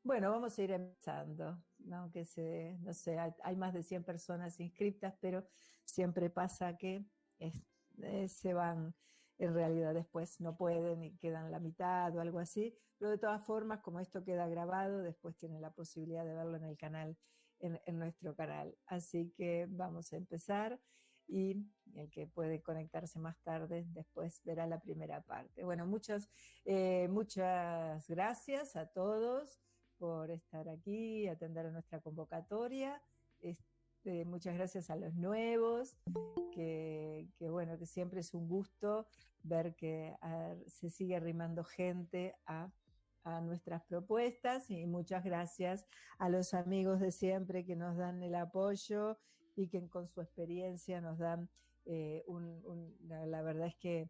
Bueno, vamos a ir empezando, ¿no? Aunque no sé, hay más de 100 personas inscritas, pero siempre pasa que se van, en realidad después no pueden y quedan la mitad o algo así, pero de todas formas, como esto queda grabado, después tienen la posibilidad de verlo en el canal, en nuestro canal. Así que vamos a empezar y el que puede conectarse más tarde después verá la primera parte. Bueno, muchas gracias a todos por estar aquí, atender a nuestra convocatoria. Muchas gracias a los nuevos, bueno, que siempre es un gusto ver que se sigue arrimando gente a nuestras propuestas, y muchas gracias a los amigos de siempre que nos dan el apoyo y que con su experiencia nos dan la verdad es que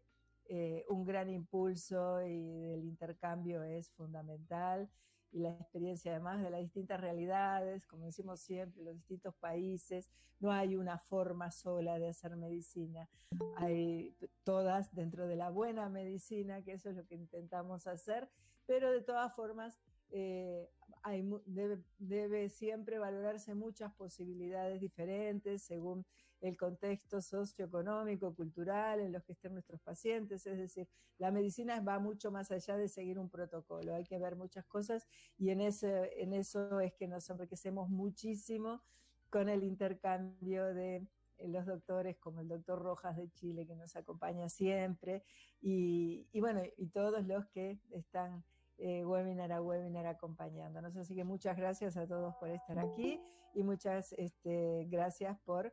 un gran impulso, y el intercambio es fundamental, y la experiencia además de las distintas realidades, como decimos siempre, los distintos países. No hay una forma sola de hacer medicina, hay todas dentro de la buena medicina, que eso es lo que intentamos hacer, pero de todas formas debe siempre valorarse muchas posibilidades diferentes según el contexto socioeconómico, cultural en los que estén nuestros pacientes. Es decir, la medicina va mucho más allá de seguir un protocolo, hay que ver muchas cosas, y en eso es que nos enriquecemos muchísimo con el intercambio de los doctores, como el doctor Rojas de Chile, que nos acompaña siempre, y bueno, y todos los que están webinar a webinar acompañándonos. Así que muchas gracias a todos por estar aquí, y muchas gracias por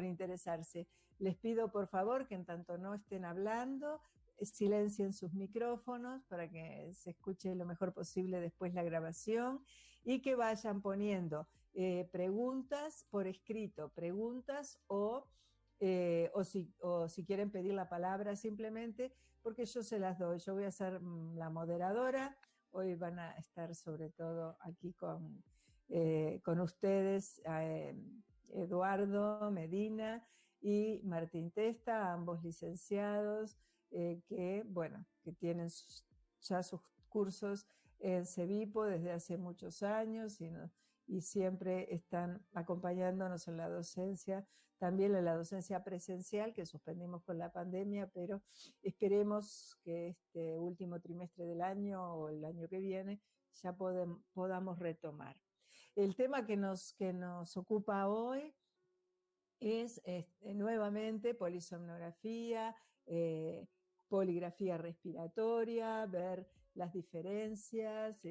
interesarse. Les pido por favor que en tanto no estén hablando, silencien sus micrófonos para que se escuche lo mejor posible después la grabación, y que vayan poniendo preguntas por escrito, preguntas o si quieren pedir la palabra simplemente, porque yo se las doy. Yo voy a ser la moderadora. Hoy van a estar sobre todo aquí con ustedes Eduardo Medina y Martín Testa, ambos licenciados, que tienen ya sus cursos en CEVIPO desde hace muchos años, y siempre están acompañándonos en la docencia, también en la docencia presencial, que suspendimos con la pandemia, pero esperemos que este último trimestre del año o el año que viene ya podamos retomar. El tema que nos ocupa hoy es nuevamente polisomnografía, poligrafía respiratoria, ver las diferencias,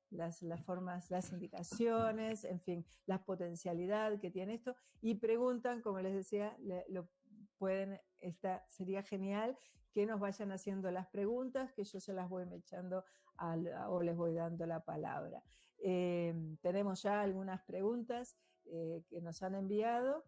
las formas, las indicaciones, en fin, la potencialidad que tiene esto, y preguntan, como les decía, sería genial que nos vayan haciendo las preguntas, que yo se las voy echando o les voy dando la palabra. Tenemos ya algunas preguntas que nos han enviado,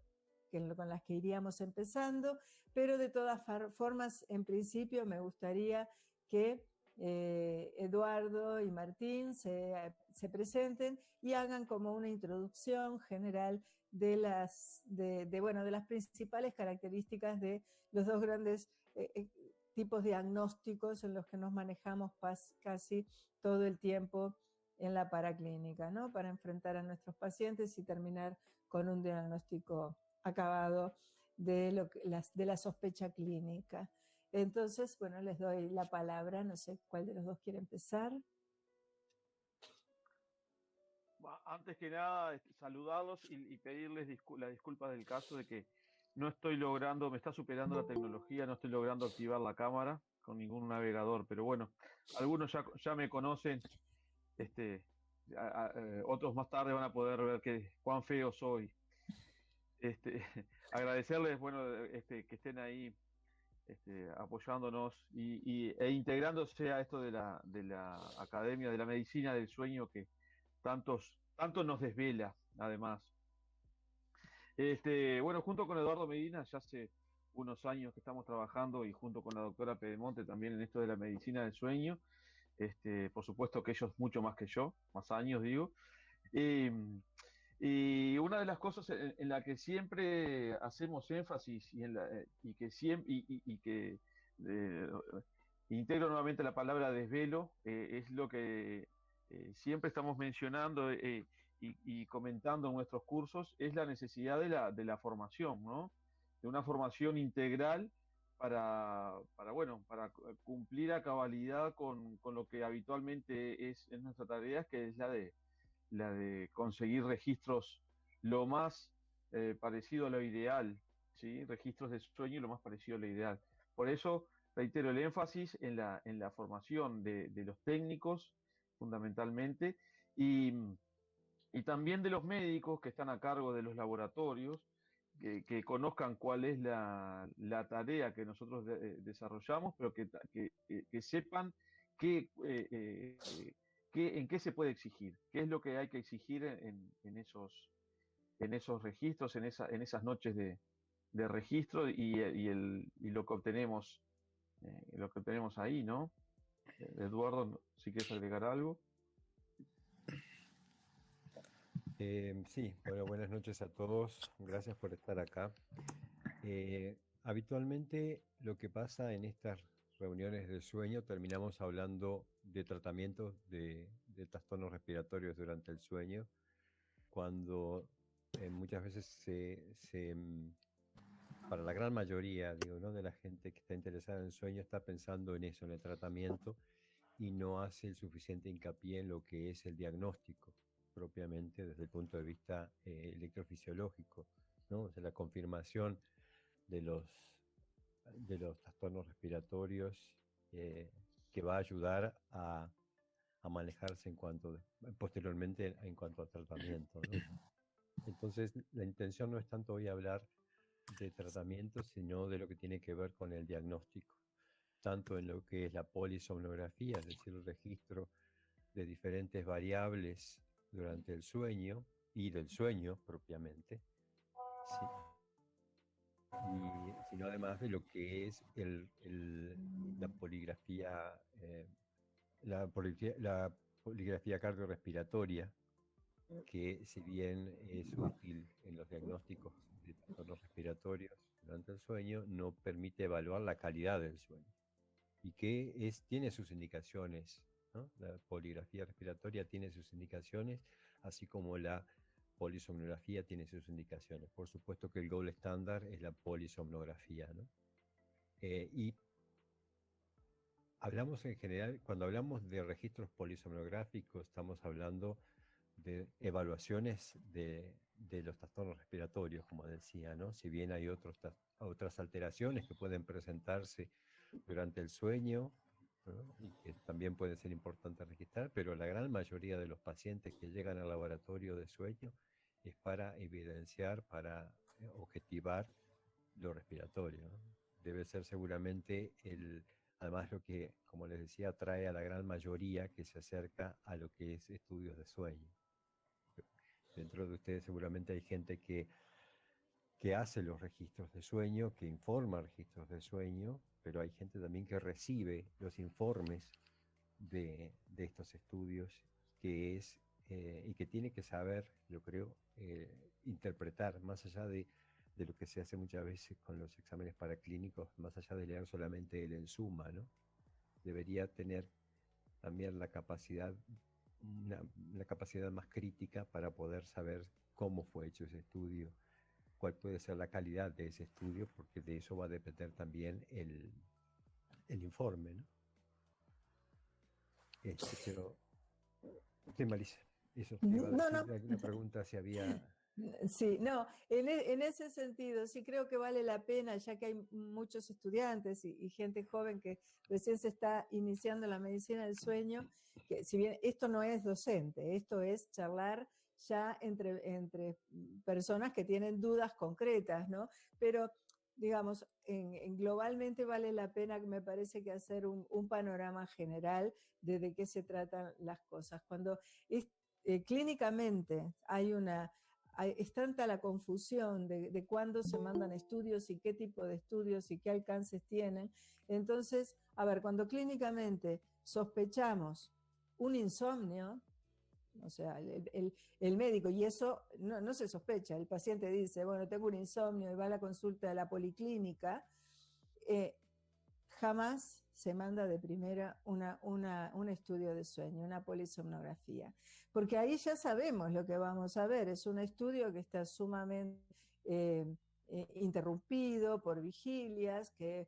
con las que iríamos empezando, pero de todas formas, en principio me gustaría que Eduardo y Martín se presenten y hagan como una introducción general de las principales características de los dos grandes tipos de diagnósticos en los que nos manejamos casi todo el tiempo en la paraclínica, ¿no? Para enfrentar a nuestros pacientes y terminar con un diagnóstico acabado de la sospecha clínica. Entonces, bueno, les doy la palabra, no sé cuál de los dos quiere empezar. Antes que nada, saludarlos y pedirles las disculpas del caso de que no estoy logrando, me está superando la tecnología, no estoy logrando activar la cámara con ningún navegador, pero bueno, algunos ya me conocen, otros más tarde van a poder ver cuán feo soy. Agradecerles, que estén ahí apoyándonos e integrándose a esto de la Academia de la Medicina del Sueño que tanto nos desvela, además. Junto con Eduardo Medina, ya hace unos años que estamos trabajando, y junto con la doctora Pedemonte también en esto de la medicina del sueño. Por supuesto que ellos mucho más que yo, más años digo. Y una de las cosas en la que siempre hacemos énfasis y que siempre y que integro nuevamente la palabra desvelo, es lo que siempre estamos mencionando y comentando en nuestros cursos es la necesidad de la formación, ¿no? De una formación integral para cumplir a cabalidad con lo que habitualmente es nuestra tarea, que es la de conseguir registros lo más parecido a lo ideal, ¿sí? Registros de sueño lo más parecido a lo ideal. Por eso reitero el énfasis en la formación de los técnicos, fundamentalmente, y, y también de los médicos que están a cargo de los laboratorios, que conozcan cuál es la tarea que nosotros desarrollamos, pero que sepan qué, en qué se puede exigir, qué es lo que hay que exigir en esos registros, en esas noches de registro y lo que obtenemos ahí, ¿no? Eduardo, si quieres agregar algo. Sí, bueno, buenas noches a todos. Gracias por estar acá. Habitualmente lo que pasa en estas reuniones de sueño, terminamos hablando de tratamientos de trastornos respiratorios durante el sueño, cuando muchas veces para la gran mayoría, digo, ¿no?, de la gente que está interesada en el sueño está pensando en eso, en el tratamiento, y no hace el suficiente hincapié en lo que es el diagnóstico propiamente desde el punto de vista electrofisiológico, ¿no? O sea, la confirmación de los trastornos respiratorios, que va a ayudar a manejarse posteriormente en cuanto al tratamiento, ¿no? Entonces, la intención no es tanto hoy hablar de tratamiento, sino de lo que tiene que ver con el diagnóstico, tanto en lo que es la polisomnografía, es decir, el registro de diferentes variables durante el sueño y del sueño propiamente, ¿sí? Y sino además de lo que es la poligrafía, la poligrafía cardiorrespiratoria, que si bien es útil en los diagnósticos de trastornos respiratorios durante el sueño, no permite evaluar la calidad del sueño y tiene sus indicaciones, ¿no? La poligrafía respiratoria tiene sus indicaciones, así como la polisomnografía tiene sus indicaciones. Por supuesto que el gold estándar es la polisomnografía, ¿no? Y hablamos en general, cuando hablamos de registros polisomnográficos, estamos hablando de evaluaciones de los trastornos respiratorios, como decía, ¿no? Si bien hay otras alteraciones que pueden presentarse durante el sueño, ¿no?, y que también pueden ser importantes registrar, pero la gran mayoría de los pacientes que llegan al laboratorio de sueño es para evidenciar, para objetivar lo respiratorio, ¿no? Debe ser seguramente además lo que, como les decía, atrae a la gran mayoría que se acerca a lo que es estudios de sueño. Dentro de ustedes seguramente hay gente que hace los registros de sueño, que informa registros de sueño, pero hay gente también que recibe los informes de estos estudios, y que tiene que saber, yo creo, interpretar, más allá de lo que se hace muchas veces con los exámenes paraclínicos, más allá de leer solamente el ensuma, ¿no? Debería tener también la capacidad más crítica para poder saber cómo fue hecho ese estudio, cuál puede ser la calidad de ese estudio, porque de eso va a depender también el informe, ¿no? Pero, sí, Marisa, eso te iba a decir, No, no. alguna pregunta si había... Sí, no, en ese sentido sí creo que vale la pena, ya que hay muchos estudiantes y gente joven que recién se está iniciando la medicina del sueño, que si bien esto no es docente, esto es charlar ya entre personas que tienen dudas concretas, ¿no? Pero, digamos, globalmente vale la pena, me parece, que hacer un panorama general de qué se tratan las cosas. Cuando clínicamente es tanta la confusión de cuándo se mandan estudios y qué tipo de estudios y qué alcances tienen. Entonces, a ver, cuando clínicamente sospechamos un insomnio, o sea, el médico, y eso no se sospecha, el paciente dice, bueno, tengo un insomnio y va a la consulta de la policlínica, jamás se manda de primera un estudio de sueño, una polisomnografía, porque ahí ya sabemos lo que vamos a ver. Es un estudio que está sumamente interrumpido por vigilias, que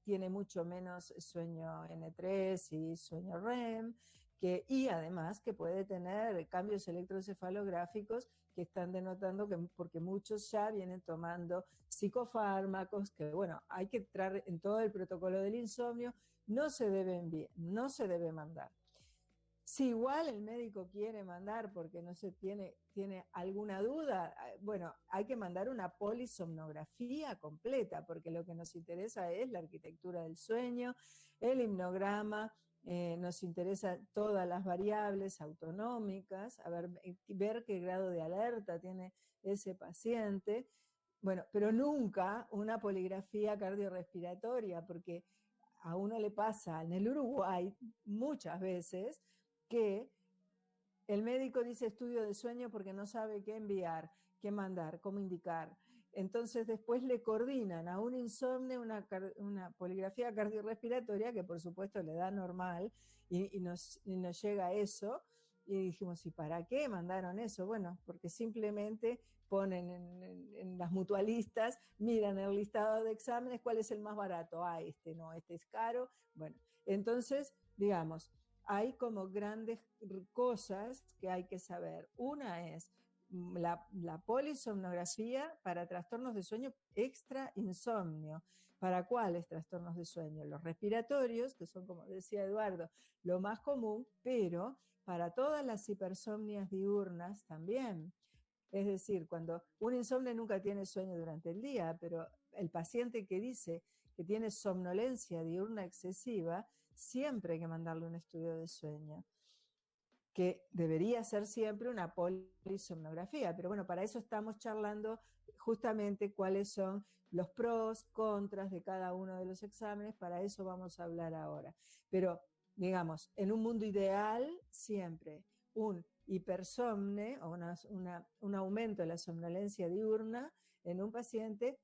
tiene mucho menos sueño N3 y sueño REM, y además que puede tener cambios electroencefalográficos que están denotando que, porque muchos ya vienen tomando psicofármacos, que bueno, hay que entrar en todo el protocolo del insomnio, no se debe mandar. Si igual el médico quiere mandar porque no se tiene alguna duda, bueno, hay que mandar una polisomnografía completa, porque lo que nos interesa es la arquitectura del sueño, el hipnograma, nos interesa todas las variables autonómicas, ver qué grado de alerta tiene ese paciente. Bueno, pero nunca una poligrafía cardiorrespiratoria, porque a uno le pasa en el Uruguay muchas veces que el médico dice estudio de sueño porque no sabe qué enviar, qué mandar, cómo indicar. Entonces después le coordinan a un insomnio una poligrafía cardiorrespiratoria que por supuesto le da normal y nos llega a eso. Y dijimos, ¿y para qué mandaron eso? Bueno, porque simplemente ponen en las mutualistas, miran el listado de exámenes, ¿cuál es el más barato? Ah, este no, este es caro. Bueno, entonces, digamos, hay como grandes cosas que hay que saber. Una es la polisomnografía para trastornos de sueño extra insomnio. ¿Para cuáles trastornos de sueño? Los respiratorios, que son, como decía Eduardo, lo más común, pero para todas las hipersomnias diurnas también. Es decir, cuando un insomnio nunca tiene sueño durante el día, pero el paciente que dice que tiene somnolencia diurna excesiva, siempre hay que mandarle un estudio de sueño, que debería ser siempre una polisomnografía. Pero bueno, para eso estamos charlando justamente cuáles son los pros, contras de cada uno de los exámenes, para eso vamos a hablar ahora. Pero, digamos, en un mundo ideal, siempre un hipersomne o un aumento de la somnolencia diurna en un paciente,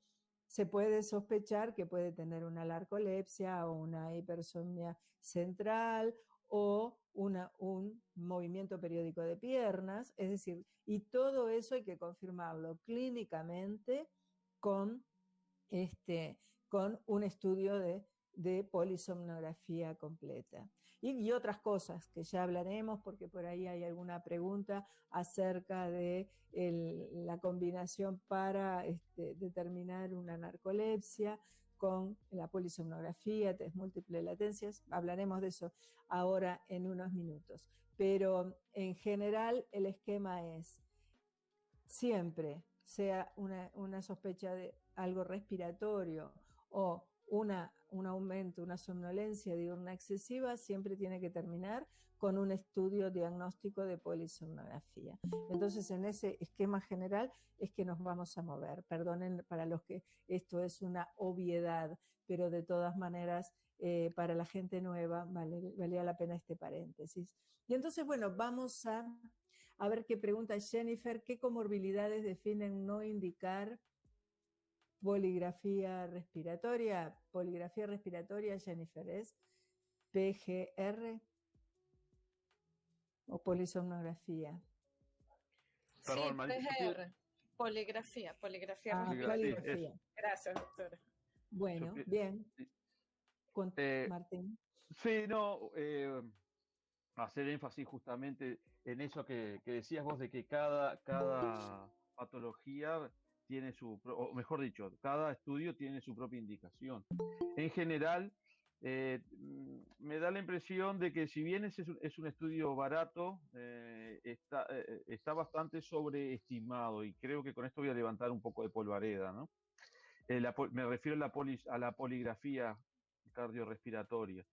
se puede sospechar que puede tener una narcolepsia o una hipersomnia central o un movimiento periódico de piernas, es decir, y todo eso hay que confirmarlo clínicamente con un estudio de polisomnografía completa. Y otras cosas que ya hablaremos, porque por ahí hay alguna pregunta acerca de la combinación para determinar una narcolepsia con la polisomnografía, test múltiple latencias. Hablaremos de eso ahora en unos minutos. Pero en general el esquema es siempre, sea una sospecha de algo respiratorio o un aumento, una somnolencia diurna excesiva, siempre tiene que terminar con un estudio diagnóstico de polisomnografía. Entonces, en ese esquema general es que nos vamos a mover. Perdonen para los que esto es una obviedad, pero de todas maneras, para la gente nueva valía la pena este paréntesis. Y entonces, bueno, vamos a ver qué pregunta Jennifer: ¿qué comorbilidades definen no indicar poligrafía respiratoria? Poligrafía respiratoria, Jennifer, ¿es PGR o polisomnografía? Perdón, sí, PGR, poligrafía poligrafía. Gracias, doctora. Bueno, bien. Martín. Sí, no, hacer énfasis justamente en eso que decías vos, de que cada patología tiene o mejor dicho, cada estudio tiene su propia indicación. En general, me da la impresión de que si bien es un estudio barato, está bastante sobreestimado, y creo que con esto voy a levantar un poco de polvareda, ¿no? Me refiero a la poligrafía cardiorrespiratoria.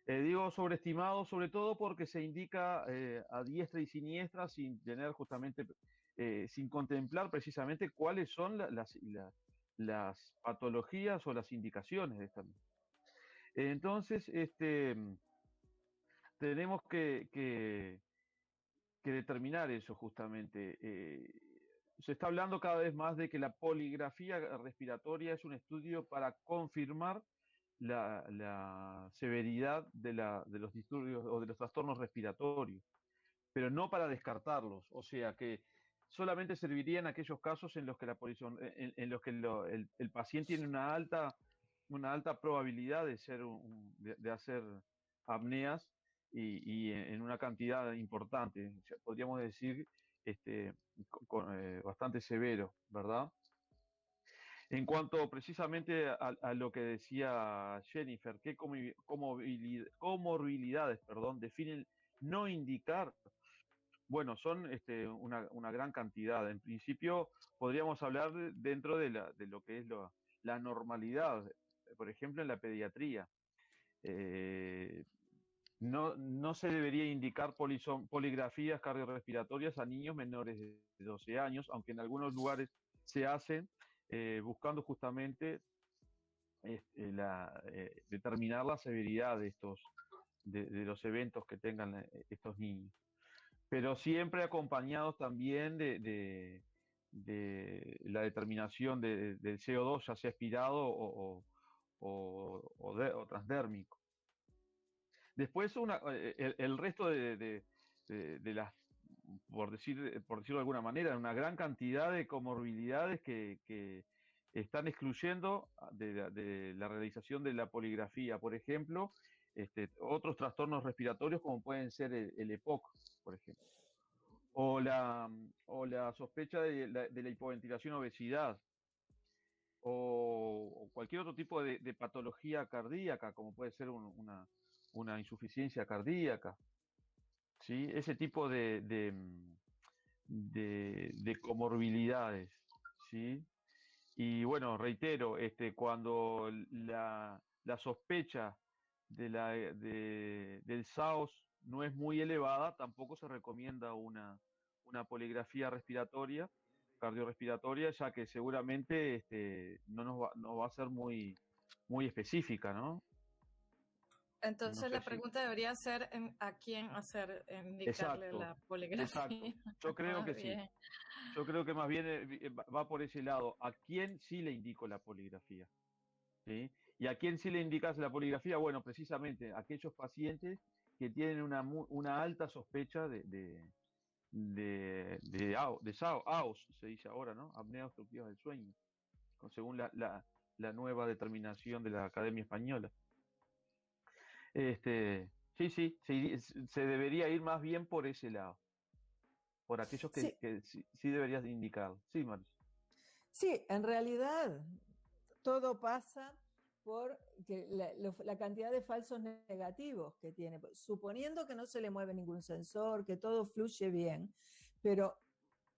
Digo sobreestimado sobre todo porque se indica a diestra y siniestra sin tener justamente, sin contemplar precisamente cuáles son las patologías o las indicaciones de esta. Entonces, tenemos que determinar eso justamente. Se está hablando cada vez más de que la poligrafía respiratoria es un estudio para confirmar la severidad de los disturbios o de los trastornos respiratorios, pero no para descartarlos. O sea que solamente serviría en aquellos casos en los que en los que el paciente tiene una alta probabilidad de de hacer apneas y en una cantidad importante. O sea, podríamos decir este, bastante severo, ¿verdad? En cuanto precisamente a lo que decía Jennifer, ¿qué comorbilidades, perdón, definen no indicar? Bueno, son una gran cantidad. En principio, podríamos hablar dentro de lo que es la normalidad, por ejemplo, en la pediatría. Eh, no se debería indicar poligrafías cardiorrespiratorias a niños menores de 12 años, aunque en algunos lugares se hacen, buscando justamente determinar la severidad de los eventos que tengan estos niños. Pero siempre acompañados también de la determinación del CO2, ya sea aspirado o transdérmico. Después el resto de las, por decirlo de alguna manera, una gran cantidad de comorbilidades que están excluyendo de la realización de la poligrafía. Por ejemplo, otros trastornos respiratorios como pueden ser el EPOC, por ejemplo, o la sospecha de la hipoventilación obesidad, o cualquier otro tipo de patología cardíaca, como puede ser una insuficiencia cardíaca, ¿sí? Ese tipo de comorbilidades, ¿sí? Y bueno, reitero, cuando la sospecha del SAOS no es muy elevada, tampoco se recomienda una poligrafía respiratoria, cardiorrespiratoria, ya que seguramente no va a ser muy específica, ¿no? No Entonces sé la si. pregunta debería ser a quién indicarle Exacto, la poligrafía. exacto. Yo creo que sí. Bien. Yo creo que más bien va por ese lado. ¿A quién sí le indico la poligrafía? ¿Sí? ¿Y a quién sí le indicas la poligrafía? Bueno, precisamente aquellos pacientes que tienen una alta sospecha AOS, se dice ahora, ¿no? Apnea obstructiva del sueño, según la nueva determinación de la Academia Española. Sí, se debería ir más bien por ese lado, por aquellos Sí, que sí deberías indicar. Sí, Maris. sí, en realidad todo pasa por la cantidad de falsos negativos que tiene, suponiendo que no se le mueve ningún sensor, que todo fluye bien, pero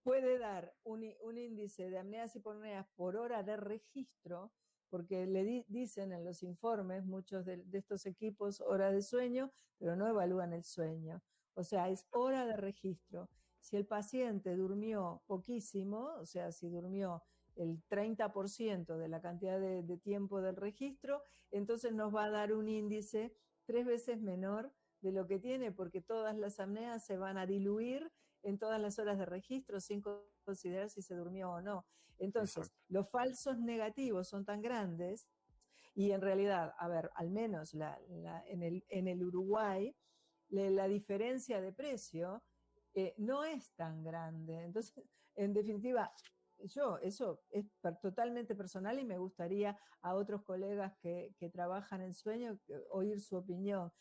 puede dar un índice de apneas y hipoapneas por hora de registro, porque dicen en los informes muchos de estos equipos hora de sueño, pero no evalúan el sueño. O sea, es hora de registro. Si el paciente durmió poquísimo, o sea, si durmió el 30% de la cantidad de tiempo del registro, entonces nos va a dar un índice 3 veces menor de lo que tiene, porque todas las apneas se van a diluir en todas las horas de registro sin considerar si se durmió o no. Entonces, Exacto. los falsos negativos son tan grandes y en realidad, a ver, al menos en el Uruguay, la diferencia de precio no es tan grande. Entonces, en definitiva, eso es totalmente personal y me gustaría a otros colegas que trabajan en sueño oír su opinión.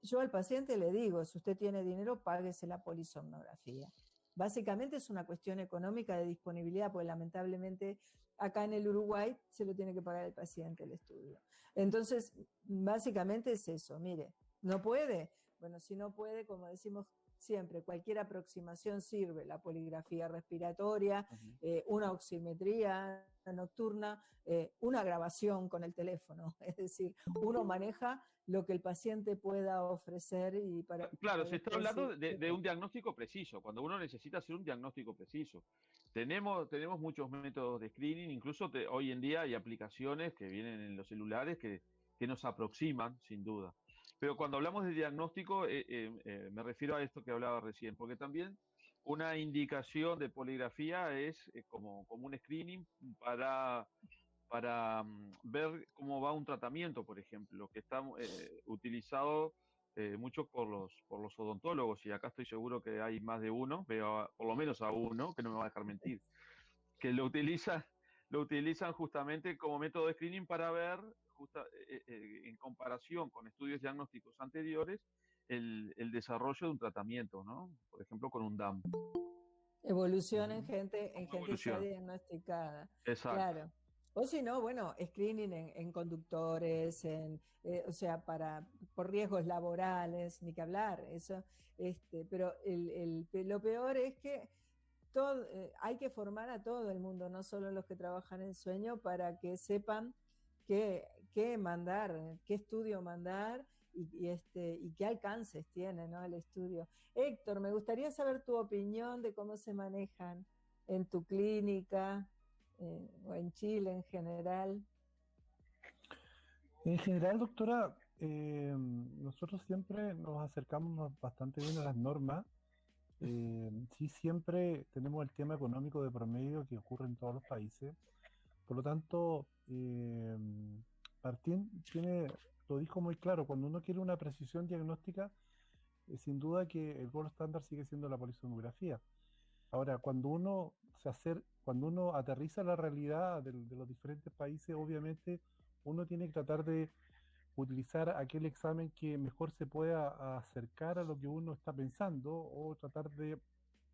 Yo al paciente le digo, si usted tiene dinero, páguese la polisomnografía. Básicamente es una cuestión económica de disponibilidad, porque lamentablemente acá en el Uruguay se lo tiene que pagar el paciente el estudio. Entonces, básicamente es eso. Mire, ¿no puede? Bueno, si no puede, como decimos siempre, cualquier aproximación sirve, la poligrafía respiratoria, una oximetría nocturna, una grabación con el teléfono, es decir, uno maneja lo que el paciente pueda ofrecer y Claro, para se está después hablando de un diagnóstico preciso, cuando uno necesita hacer un diagnóstico preciso. Tenemos muchos métodos de screening, incluso hoy en día hay aplicaciones que vienen en los celulares que nos aproximan, sin duda. Pero cuando hablamos de diagnóstico, me refiero a esto que hablaba recién, porque también una indicación de poligrafía es como un screening ver cómo va un tratamiento, por ejemplo, que está utilizado mucho por los odontólogos, y acá estoy seguro que hay más de uno, veo por lo menos a uno, que no me va a dejar mentir, que lo utilizan justamente como método de screening para ver, en comparación con estudios diagnósticos anteriores, el desarrollo de un tratamiento, ¿no? Por ejemplo, con un DAM. Evolución en Como gente ya evolución. diagnosticada, Exacto. claro. O si no, bueno, screening en conductores, o sea, por riesgos laborales, ni que hablar, eso, pero lo peor es que hay que formar a todo el mundo, no solo los que trabajan en sueño, para que sepan qué mandar, qué estudio mandar y qué alcances tiene, ¿no?, el estudio. Héctor, me gustaría saber tu opinión de cómo se manejan en tu clínica o en Chile en general. En general, doctora, nosotros siempre nos acercamos bastante bien a las normas. Sí, siempre tenemos el tema económico de promedio que ocurre en todos los países. Por lo tanto, Martín lo dijo muy claro, cuando uno quiere una precisión diagnóstica, sin duda que el gold estándar sigue siendo la polisomografía. Ahora, cuando uno aterriza la realidad de los diferentes países, obviamente uno tiene que tratar de utilizar aquel examen que mejor se pueda acercar a lo que uno está pensando o tratar de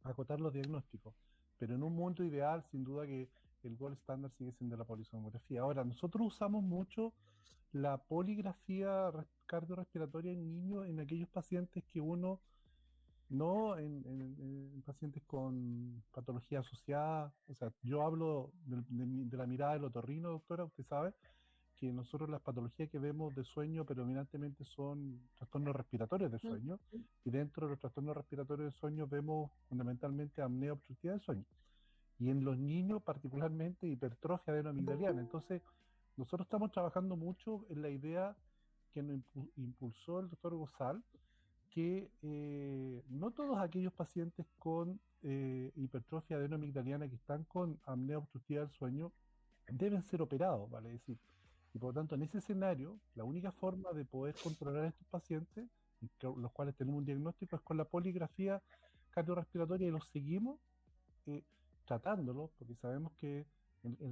acotar los diagnósticos. Pero en un mundo ideal, sin duda que el gold estándar sigue siendo la polisomografía. Ahora, nosotros usamos mucho la poligrafía cardiorrespiratoria en niños en aquellos pacientes que uno no en pacientes con patología asociada. O sea, yo hablo de la mirada del otorrino, doctora, usted sabe que nosotros las patologías que vemos de sueño predominantemente son trastornos respiratorios de sueño, y dentro de los trastornos respiratorios de sueño vemos fundamentalmente apnea obstructiva del sueño. Y en los niños particularmente hipertrofia adenoamigdaliana. Entonces, nosotros estamos trabajando mucho en la idea que nos impulsó el doctor Gozal, que no todos aquellos pacientes con hipertrofia adenoamigdaliana que están con apnea obstructiva del sueño deben ser operados, ¿vale? Es decir, y por lo tanto, en ese escenario, la única forma de poder controlar a estos pacientes, los cuales tenemos un diagnóstico, es con la poligrafía cardiorrespiratoria, y los seguimos tratándolos, porque sabemos que en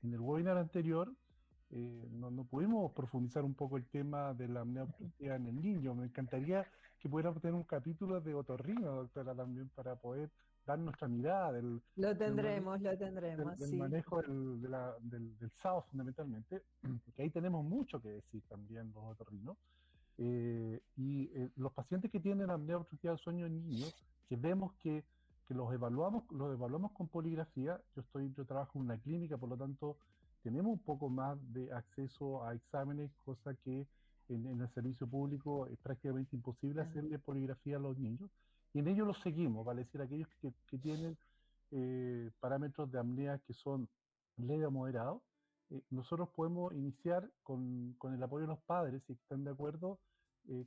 el webinar anterior no pudimos profundizar un poco el tema de la apnea obstructiva en el niño. Me encantaría que pudiéramos tener un capítulo de otorrino, doctora, también para poder dar nuestra mirada Lo tendremos, del sí. manejo del SAO fundamentalmente, porque ahí tenemos mucho que decir también los otorrinos. Los pacientes que tienen apnea obstructiva del sueño en niños, que vemos que los evaluamos con poligrafía. Yo trabajo en una clínica, por lo tanto tenemos un poco más de acceso a exámenes, cosa que en el servicio público es prácticamente imposible hacerle poligrafía a los niños, y en ellos los seguimos, vale decir, aquellos que tienen parámetros de apnea que son leve o moderado. Nosotros podemos iniciar con el apoyo de los padres, si están de acuerdo,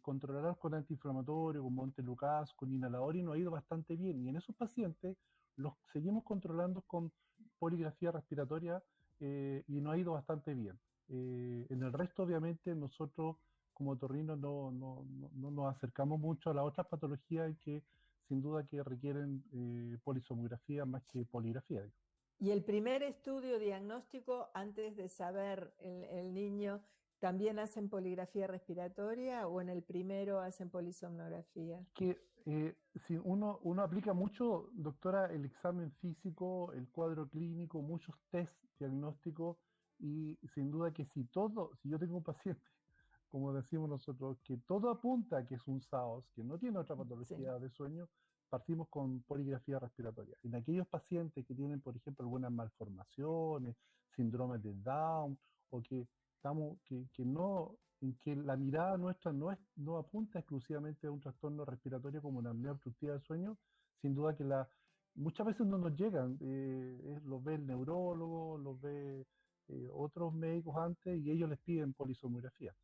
controlar con antiinflamatorio, con Montelukast, con inhalador, y nos ha ido bastante bien. Y en esos pacientes los seguimos controlando con poligrafía respiratoria y nos ha ido bastante bien. En el resto, obviamente, nosotros como otorrinos no nos acercamos mucho a las otras patologías que sin duda que requieren polisomografía más que poligrafía. ¿Y el primer estudio diagnóstico, antes de saber el niño, también hacen poligrafía respiratoria, o en el primero hacen polisomnografía? Que si uno aplica mucho, doctora, el examen físico, el cuadro clínico, muchos test diagnósticos, y sin duda que si yo tengo un paciente, como decimos nosotros, que todo apunta a que es un SAOS, que no tiene otra patología de sueño, partimos con poligrafía respiratoria. En aquellos pacientes que tienen, por ejemplo, algunas malformaciones, síndromes de Down, o que la mirada nuestra no apunta exclusivamente a un trastorno respiratorio como una apnea obstructiva del sueño, sin duda que muchas veces no nos llegan, los ve el neurólogo, los ve otros médicos antes, y ellos les piden polisomografía.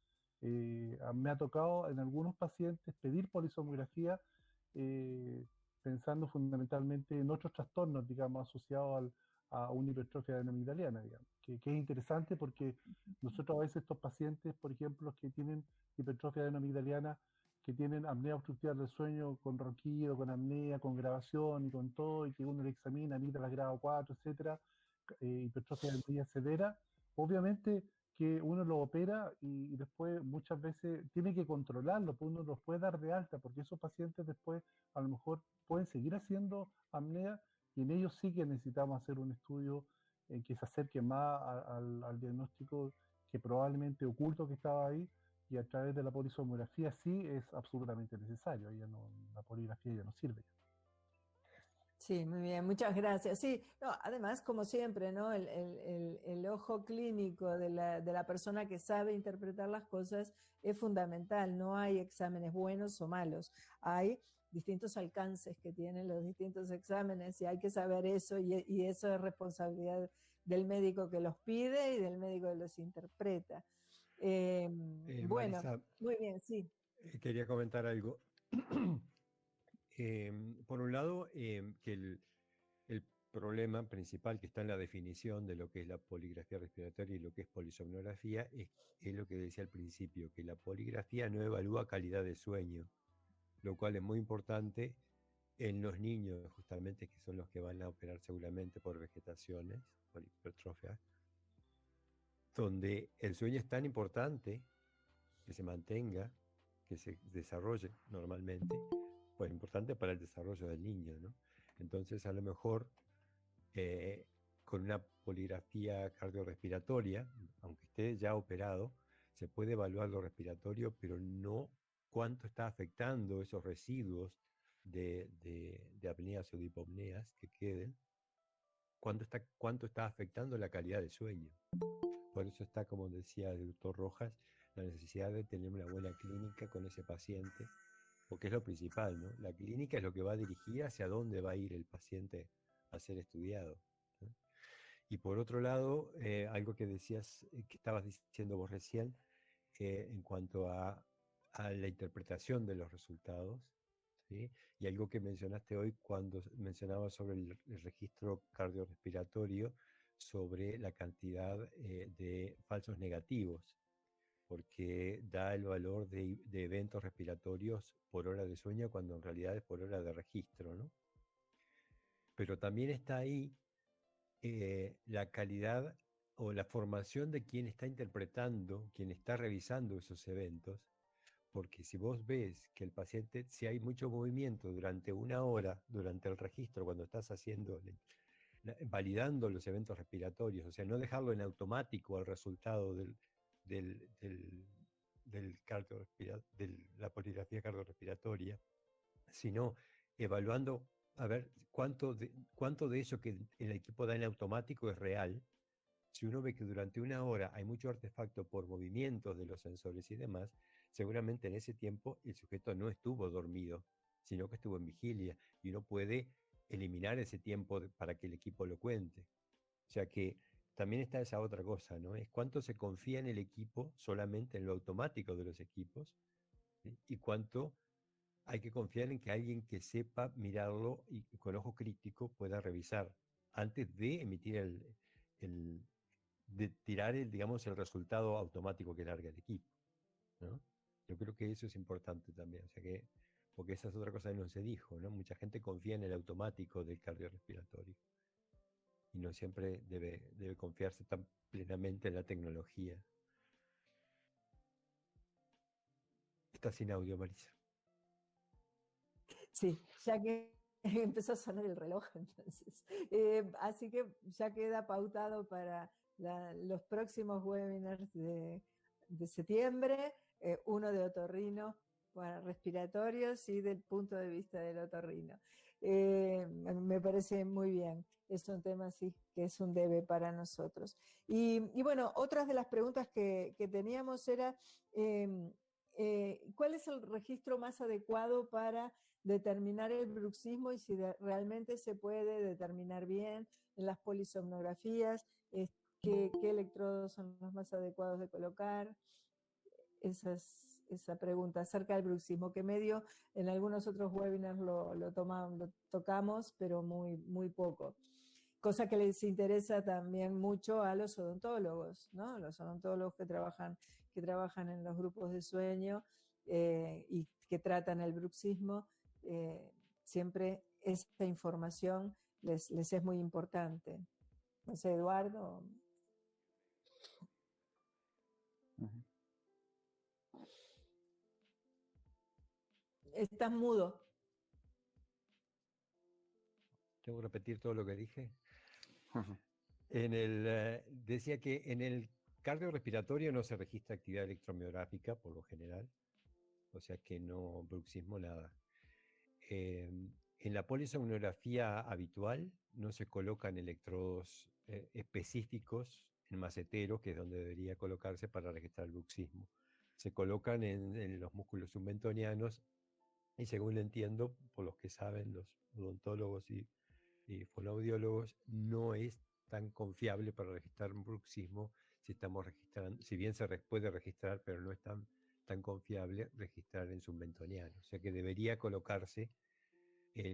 Me ha tocado en algunos pacientes pedir polisomografía pensando fundamentalmente en otros trastornos, digamos, asociados a una hipertrofia adenomigdaliana, digamos, que es interesante porque nosotros a veces estos pacientes, por ejemplo, que tienen hipertrofia adenomigdaliana, que tienen apnea obstructiva del sueño con ronquido, con apnea, con grabación y con todo, y que uno le examina, amígdalas grado 4, etcétera, hipertrofia adenomigdaliana severa, obviamente que uno lo opera y después muchas veces tiene que controlarlo, pues uno los puede dar de alta, porque esos pacientes después a lo mejor pueden seguir haciendo apnea y en ellos sí que necesitamos hacer un estudio que se acerque más al diagnóstico que probablemente oculto que estaba ahí y a través de la polisomografía sí es absolutamente necesario, ya no, la poligrafía ya no sirve. Sí, muy bien, muchas gracias. Sí, no, además, como siempre, ¿no? El ojo clínico de la persona que sabe interpretar las cosas es fundamental. No hay exámenes buenos o malos. Hay distintos alcances que tienen los distintos exámenes y hay que saber eso y eso es responsabilidad del médico que los pide y del médico que los interpreta. Bueno, Marisa, muy bien, sí. quería comentar algo. Por un lado, que el problema principal que está en la definición de lo que es la poligrafía respiratoria y lo que es polisomnografía es lo que decía al principio, que la poligrafía no evalúa calidad de sueño, lo cual es muy importante en los niños, justamente, que son los que van a operar seguramente por vegetaciones, por hipertrofia, donde el sueño es tan importante que se mantenga, que se desarrolle normalmente, pues importante para el desarrollo del niño, ¿no? Entonces, a lo mejor con una poligrafía cardiorrespiratoria, aunque esté ya operado, se puede evaluar lo respiratorio, pero no cuánto está afectando esos residuos de apneas o de hipopneas que queden, cuánto está afectando la calidad del sueño. Por eso está, como decía el doctor Rojas, la necesidad de tener una buena clínica con ese paciente, porque es lo principal, ¿no? La clínica es lo que va a dirigir hacia dónde va a ir el paciente a ser estudiado, ¿no? Y por otro lado, algo que decías, que estabas diciendo vos recién, en cuanto a la interpretación de los resultados, ¿sí? Y algo que mencionaste hoy cuando mencionabas sobre el registro cardiorrespiratorio, sobre la cantidad de falsos negativos, porque da el valor de eventos respiratorios por hora de sueño cuando en realidad es por hora de registro, ¿no? Pero también está ahí la calidad o la formación de quien está interpretando, quien está revisando esos eventos, porque si vos ves que el paciente, si hay mucho movimiento durante una hora, durante el registro, cuando estás haciendo, validando los eventos respiratorios, o sea, no dejarlo en automático al resultado del, del de la poligrafía cardiorrespiratoria, sino evaluando a ver cuánto de eso que el equipo da en automático es real. Si uno ve que durante una hora hay mucho artefacto por movimientos de los sensores y demás, seguramente en ese tiempo el sujeto no estuvo dormido, sino que estuvo en vigilia y uno puede eliminar ese tiempo para que el equipo lo cuente. O sea que también está esa otra cosa, ¿no? Es cuánto se confía en el equipo, solamente en lo automático de los equipos, ¿sí? Y cuánto hay que confiar en que alguien que sepa mirarlo y con ojo crítico pueda revisar antes de emitir de tirar digamos, el resultado automático que larga el equipo, ¿no? Yo creo que eso es importante también, o sea que, porque esa es otra cosa que no se dijo, ¿no? Mucha gente confía en el automático del cardiorrespiratorio y no siempre debe confiarse tan plenamente en la tecnología. Está sin audio, Marisa. Sí, ya que empezó a sonar el reloj, entonces. Así que ya queda pautado para los próximos webinars de septiembre, uno de otorrino para respiratorios y del punto de vista del otorrino. Me parece muy bien. Es un tema, sí, que es un debe para nosotros. Y bueno, otras de las preguntas que teníamos era, ¿cuál es el registro más adecuado para determinar el bruxismo y si realmente se puede determinar bien en las polisomnografías, qué electrodos son los más adecuados de colocar? Esa pregunta acerca del bruxismo, que medio en algunos otros webinars lo tocamos, pero muy, muy poco. cosa que les interesa también mucho a los odontólogos, ¿no? Los odontólogos que trabajan en los grupos de sueño y que tratan el bruxismo, siempre esta información les es muy importante. No sé, Eduardo. Ujú. Estás mudo. ¿Tengo que repetir todo lo que dije? Ujú. Decía que en el cardiorrespiratorio no se registra actividad electromiográfica por lo general, o sea que no bruxismo nada. En la polisomnografía habitual no se colocan electrodos específicos en maceteros, que es donde debería colocarse para registrar el bruxismo. Se colocan en los músculos submentonianos y, según entiendo, por los que saben los odontólogos y fonoaudiólogos, no es tan confiable para registrar un bruxismo si estamos registrando, si bien se puede registrar, pero no es tan confiable registrar en submentoniano. O sea que debería colocarse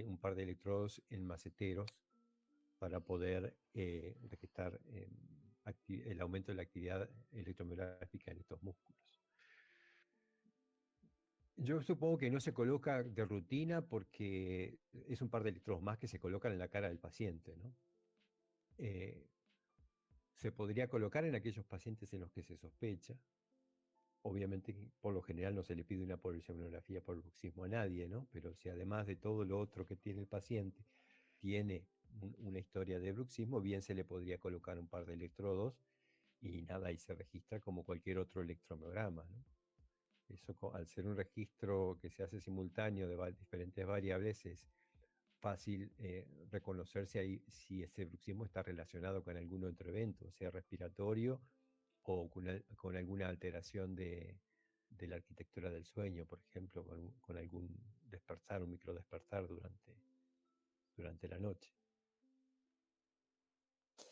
un par de electrodos en maceteros para poder registrar el aumento de la actividad electromiográfica en estos músculos. Yo supongo que no se coloca de rutina porque es un par de electrodos más que se colocan en la cara del paciente, ¿no? Se podría colocar en aquellos pacientes en los que se sospecha. Obviamente, por lo general no se le pide una polisomnografía por bruxismo a nadie, ¿no? Pero si además de todo lo otro que tiene el paciente tiene una historia de bruxismo, bien se le podría colocar un par de electrodos y nada, y se registra como cualquier otro electromiograma, ¿no? Eso, al ser un registro que se hace simultáneo de diferentes variables, es fácil reconocer si ese bruxismo está relacionado con algún otro evento, sea respiratorio o con alguna alteración de la arquitectura del sueño, por ejemplo, con algún despertar, un microdespertar durante la noche.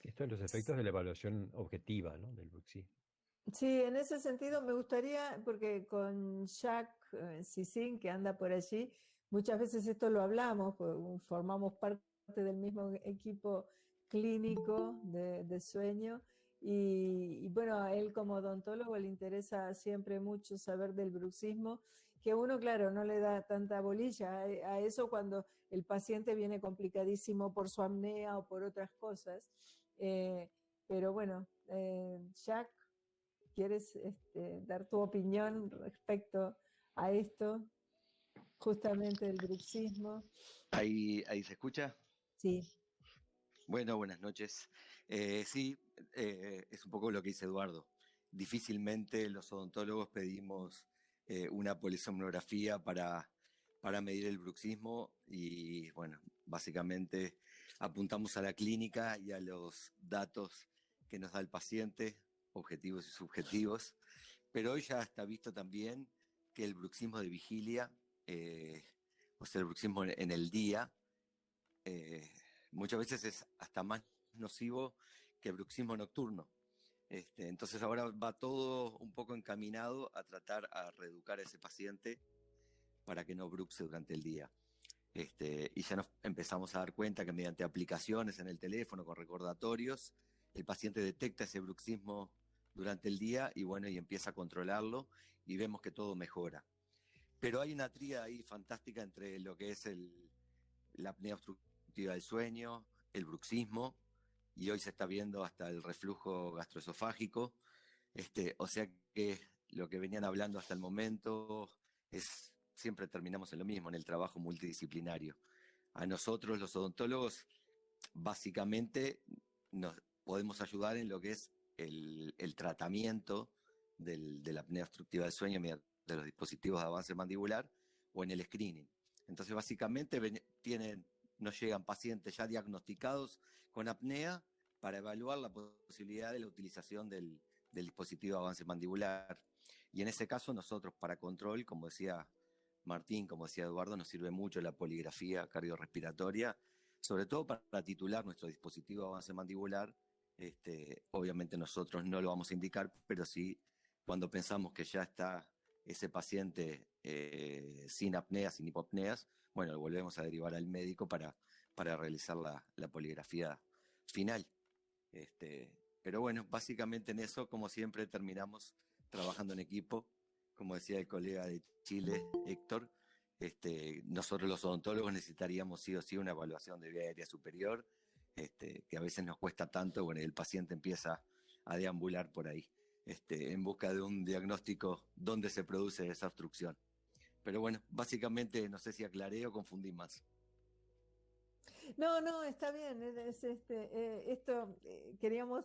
Esto es los efectos de la evaluación objetiva, ¿no?, del bruxismo. Sí, en ese sentido me gustaría, porque con Jacques Sissin, que anda por allí, muchas veces esto lo hablamos, formamos parte del mismo equipo clínico de sueño, y bueno, a él como odontólogo le interesa siempre mucho saber del bruxismo, que uno, claro, no le da tanta bolilla a eso cuando el paciente viene complicadísimo por su apnea o por otras cosas. Pero bueno, Jacques, ¿quieres dar tu opinión respecto a esto, justamente del bruxismo? ¿Ahí se escucha? Sí. Bueno, buenas noches. Sí, es un poco lo que dice Eduardo. Difícilmente los odontólogos pedimos una polisomnografía para medir el bruxismo y, bueno, básicamente apuntamos a la clínica y a los datos que nos da el paciente, objetivos y subjetivos, pero hoy ya está visto también que el bruxismo de vigilia, o sea, el bruxismo en el día, muchas veces es hasta más nocivo que el bruxismo nocturno. Entonces ahora va todo un poco encaminado a tratar a reeducar a ese paciente para que no bruxe durante el día. Y ya nos empezamos a dar cuenta que mediante aplicaciones en el teléfono con recordatorios, el paciente detecta ese bruxismo durante el día y bueno, y empieza a controlarlo y vemos que todo mejora. Pero hay una tríada ahí fantástica entre lo que es la apnea obstructiva del sueño, el bruxismo, y hoy se está viendo hasta el reflujo gastroesofágico. O sea que lo que venían hablando hasta el momento es, siempre terminamos en lo mismo, en el trabajo multidisciplinario. A nosotros, los odontólogos, básicamente nos podemos ayudar en lo que es el tratamiento de la apnea obstructiva del sueño mediante los dispositivos de avance mandibular o en el screening. Entonces, básicamente nos llegan pacientes ya diagnosticados con apnea para evaluar la posibilidad de la utilización del dispositivo de avance mandibular. Y en ese caso, nosotros para control, como decía Martín, como decía Eduardo, nos sirve mucho la poligrafía cardiorrespiratoria, sobre todo para titular nuestro dispositivo de avance mandibular. Obviamente nosotros no lo vamos a indicar, pero sí cuando pensamos que ya está ese paciente sin apneas, sin hipopneas, bueno, lo volvemos a derivar al médico para realizar la poligrafía final. Pero bueno, básicamente en eso, como siempre, terminamos trabajando en equipo. Como decía el colega de Chile, Héctor, nosotros los odontólogos necesitaríamos sí o sí una evaluación de vía aérea superior, que a veces nos cuesta tanto, bueno, y el paciente empieza a deambular por ahí, en busca de un diagnóstico donde se produce esa obstrucción. Pero bueno, básicamente no sé si aclaré o confundí más. No, está bien. Esto queríamos,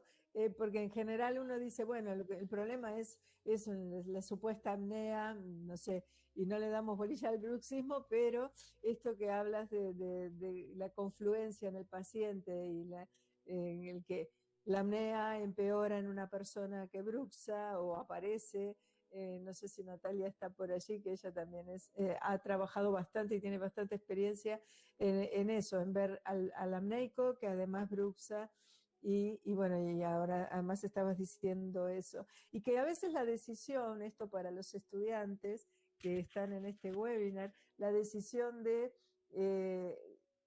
porque en general uno dice, bueno, el problema es la supuesta apnea, no sé, y no le damos bolilla al bruxismo, pero esto que hablas de la confluencia en el paciente y en el que la apnea empeora en una persona que bruxa o aparece. No sé si Natalia está por allí, que ella también ha trabajado bastante y tiene bastante experiencia en eso, en ver al apneico que además bruxa y bueno, y ahora además estabas diciendo eso. Y que a veces la decisión, esto para los estudiantes que están en este webinar, la decisión de,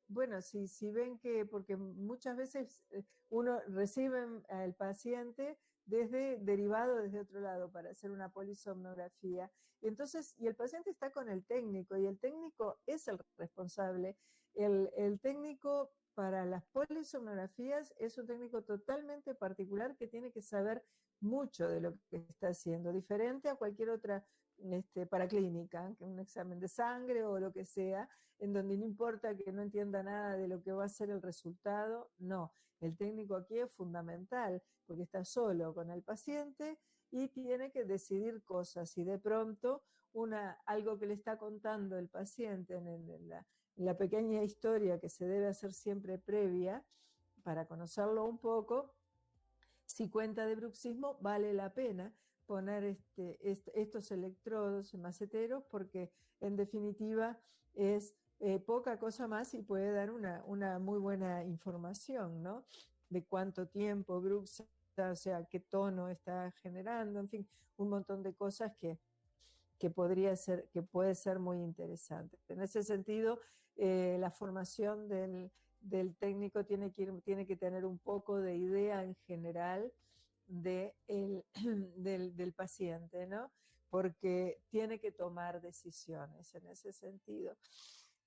bueno, si ven que, porque muchas veces uno recibe al paciente derivado desde otro lado para hacer una polisomnografía. Entonces, y el paciente está con el técnico, y el técnico es el responsable. El técnico para las polisomnografías es un técnico totalmente particular que tiene que saber mucho de lo que está haciendo, diferente a cualquier otra paraclínica, que un examen de sangre o lo que sea, en donde no importa que no entienda nada de lo que va a ser el resultado, no. El técnico aquí es fundamental porque está solo con el paciente y tiene que decidir cosas, y de pronto algo que le está contando el paciente en la pequeña historia que se debe hacer siempre previa para conocerlo un poco, si cuenta de bruxismo, vale la pena poner estos electrodos maceteros, porque en definitiva es poca cosa más y puede dar una muy buena información, ¿no? De cuánto tiempo bruxa, o sea, qué tono está generando, en fin, un montón de cosas que puede ser muy interesante. En ese sentido, la formación del técnico tiene que tener un poco de idea en general del paciente, ¿no? Porque tiene que tomar decisiones en ese sentido.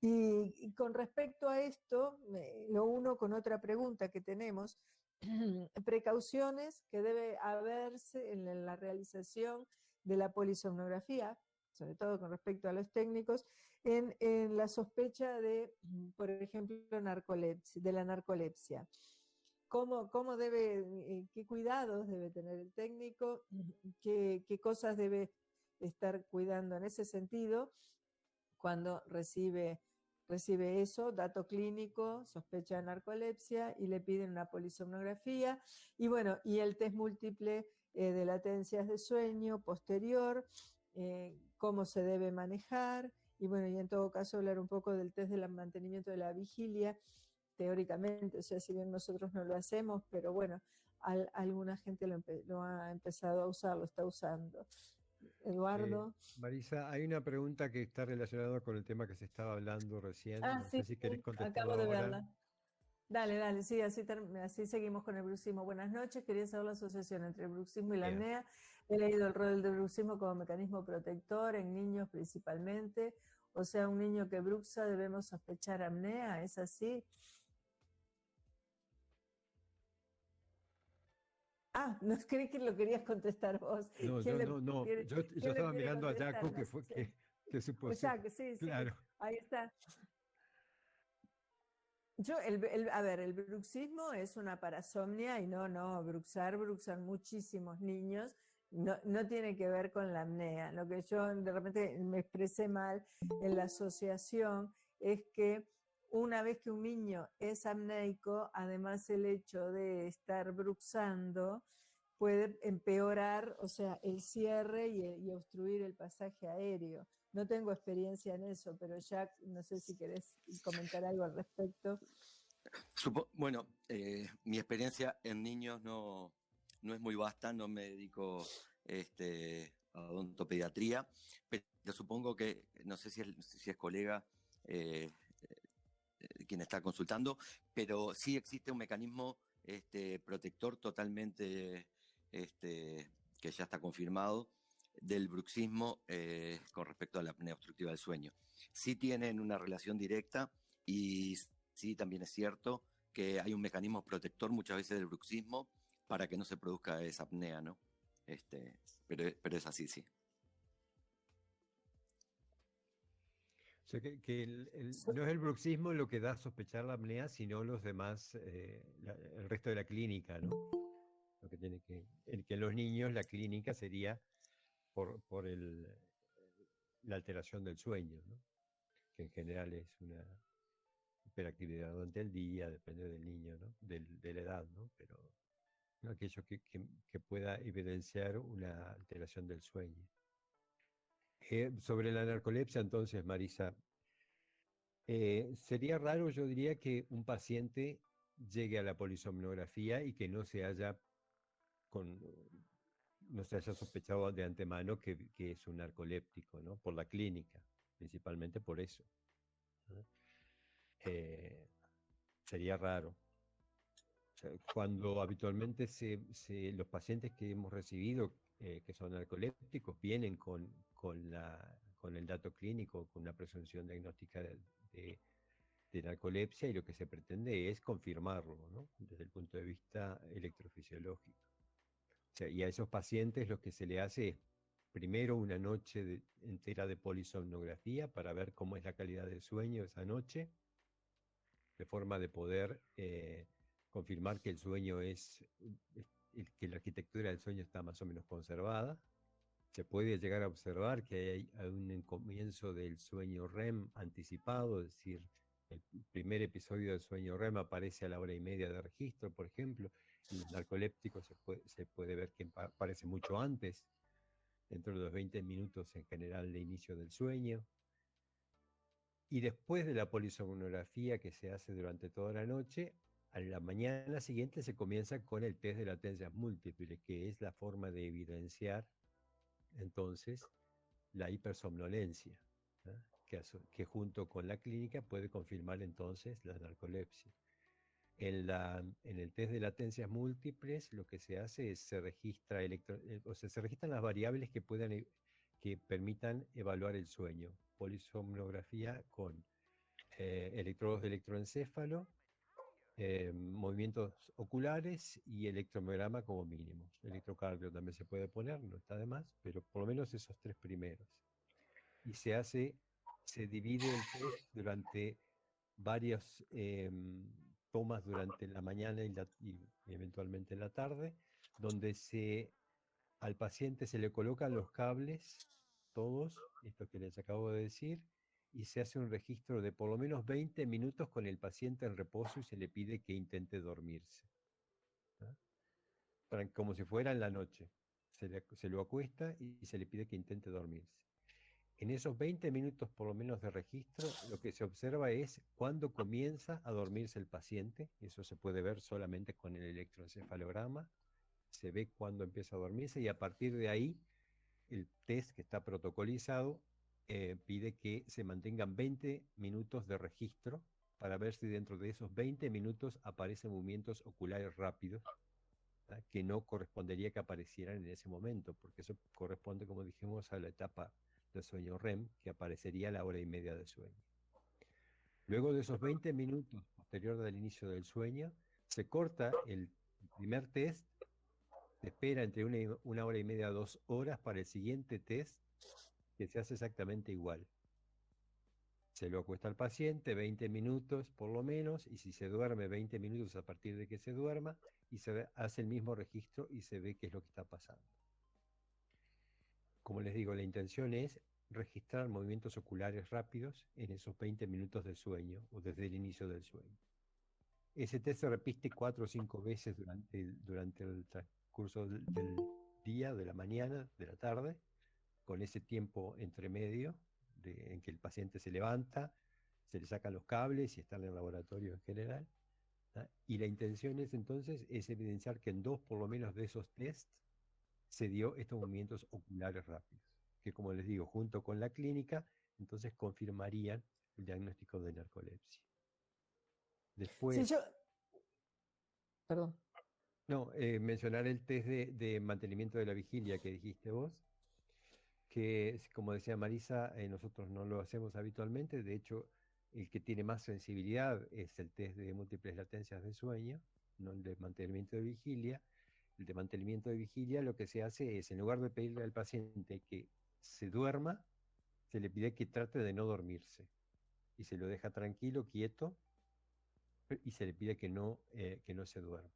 Y con respecto a esto, lo uno con otra pregunta que tenemos, precauciones que debe haberse en la realización de la polisomnografía, sobre todo con respecto a los técnicos, en la sospecha de, por ejemplo, de la narcolepsia. ¿Cómo debe, qué cuidados debe tener el técnico, qué cosas debe estar cuidando en ese sentido cuando recibe eso, dato clínico, sospecha de narcolepsia y le piden una polisomnografía? Y bueno, y el test múltiple de latencias de sueño posterior, cómo se debe manejar, y bueno, y en todo caso hablar un poco del test del mantenimiento de la vigilia, teóricamente, o sea, si bien nosotros no lo hacemos, pero bueno, alguna gente lo ha empezado a usar, lo está usando. Eduardo. Marisa, hay una pregunta que está relacionada con el tema que se estaba hablando recién. No Sí, sé si querés contestarla acabo de ahora. verla. Dale, sí, así seguimos con el bruxismo. Buenas noches, quería saber la asociación entre el bruxismo y la apnea. He leído el rol del bruxismo como mecanismo protector en niños principalmente. O sea, un niño que bruxa debemos sospechar apnea, ¿es así? No creí que lo querías contestar vos. No, no. Yo estaba mirando a Jaco, que supuso. O sea, que sí, claro. Ahí está. A ver, el bruxismo es una parasomnia y bruxan muchísimos niños, no tiene que ver con la apnea. Lo que yo de repente me expresé mal en la asociación es que una vez que un niño es apneico, además el hecho de estar bruxando puede empeorar, o sea, el cierre y obstruir el pasaje aéreo. No tengo experiencia en eso, pero Jack, no sé si querés comentar algo al respecto. Bueno, mi experiencia en niños no es muy vasta, no me dedico a odontopediatría, pero supongo que, no sé si es colega quien está consultando, pero sí existe un mecanismo protector totalmente, que ya está confirmado, del bruxismo con respecto a la apnea obstructiva del sueño. Sí tienen una relación directa y sí también es cierto que hay un mecanismo protector muchas veces del bruxismo para que no se produzca esa apnea, ¿no? Pero es así, sí. O sea que no es el bruxismo lo que da a sospechar la apnea, sino los demás, el resto de la clínica, ¿no? Lo que tiene que en los niños la clínica sería por la alteración del sueño, ¿no? Que en general es una hiperactividad durante el día, depende del niño, ¿no? De la edad, ¿no? Pero no aquello que pueda evidenciar una alteración del sueño. Sobre la narcolepsia, entonces, Marisa, sería raro, yo diría, que un paciente llegue a la polisomnografía y que no se haya sospechado de antemano que es un narcoléptico, ¿no? Por la clínica, principalmente por eso, ¿no? Sería raro. O sea, cuando habitualmente los pacientes que hemos recibido que son narcolépticos vienen con el dato clínico, con una presunción diagnóstica de narcolepsia, y lo que se pretende es confirmarlo, ¿no? Desde el punto de vista electrofisiológico. O sea, y a esos pacientes lo que se le hace es primero una noche entera de polisomnografía para ver cómo es la calidad del sueño esa noche, de forma de poder confirmar que el sueño que la arquitectura del sueño está más o menos conservada. Se puede llegar a observar que hay un comienzo del sueño REM anticipado, es decir, el primer episodio del sueño REM aparece a la 1h30 de registro, por ejemplo. En los narcolépticos se puede ver que aparece mucho antes, dentro de los 20 minutos en general de inicio del sueño. Y después de la polisomnografía que se hace durante toda la noche, a la mañana siguiente se comienza con el test de latencias múltiples, que es la forma de evidenciar entonces la hipersomnolencia, ¿no? Que junto con la clínica puede confirmar entonces la narcolepsia. En el test de latencias múltiples lo que se hace es se registran las variables que permitan evaluar el sueño. Polisomnografía con electrodos de electroencéfalo, movimientos oculares y electromiograma como mínimo. Electrocardio también se puede poner, no está de más, pero por lo menos esos tres primeros. Y se divide el test durante varias tomas durante la mañana y eventualmente en la tarde, donde al paciente se le colocan los cables, todos, esto que les acabo de decir, y se hace un registro de por lo menos 20 minutos con el paciente en reposo y se le pide que intente dormirse, ¿no? Como si fuera en la noche. Se lo acuesta y se le pide que intente dormirse. En esos 20 minutos por lo menos de registro, lo que se observa es cuándo comienza a dormirse el paciente. Eso se puede ver solamente con el electroencefalograma. Se ve cuándo empieza a dormirse y a partir de ahí el test que está protocolizado pide que se mantengan 20 minutos de registro para ver si dentro de esos 20 minutos aparecen movimientos oculares rápidos, ¿verdad? Que no correspondería que aparecieran en ese momento, porque eso corresponde, como dijimos, a la etapa del sueño REM, que aparecería a la 1h30 de sueño. Luego de esos 20 minutos posterior del inicio del sueño, se corta el primer test, se espera entre 1h30 a 2 horas para el siguiente test, que se hace exactamente igual. Se lo acuesta al paciente 20 minutos por lo menos, y si se duerme 20 minutos a partir de que se duerma, y se hace el mismo registro y se ve qué es lo que está pasando. Como les digo, la intención es registrar movimientos oculares rápidos en esos 20 minutos de sueño o desde el inicio del sueño. Ese test se repite 4 o 5 veces durante el transcurso del día, de la mañana, de la tarde, con ese tiempo entre medio en que el paciente se levanta, se le sacan los cables y está en el laboratorio en general, ¿tá? Y la intención es evidenciar que en 2 por lo menos de esos tests se dio estos movimientos oculares rápidos, que como les digo, junto con la clínica, entonces confirmarían el diagnóstico de narcolepsia. Sí, Después, yo, Perdón. No, mencionar el test de mantenimiento de la vigilia que dijiste vos, que como decía Marisa, nosotros no lo hacemos habitualmente. De hecho, el que tiene más sensibilidad es el test de múltiples latencias de sueño, no el de mantenimiento de vigilia. El de mantenimiento de vigilia, lo que se hace es, en lugar de pedirle al paciente que se duerma, se le pide que trate de no dormirse y se lo deja tranquilo, quieto, y se le pide que no se duerma.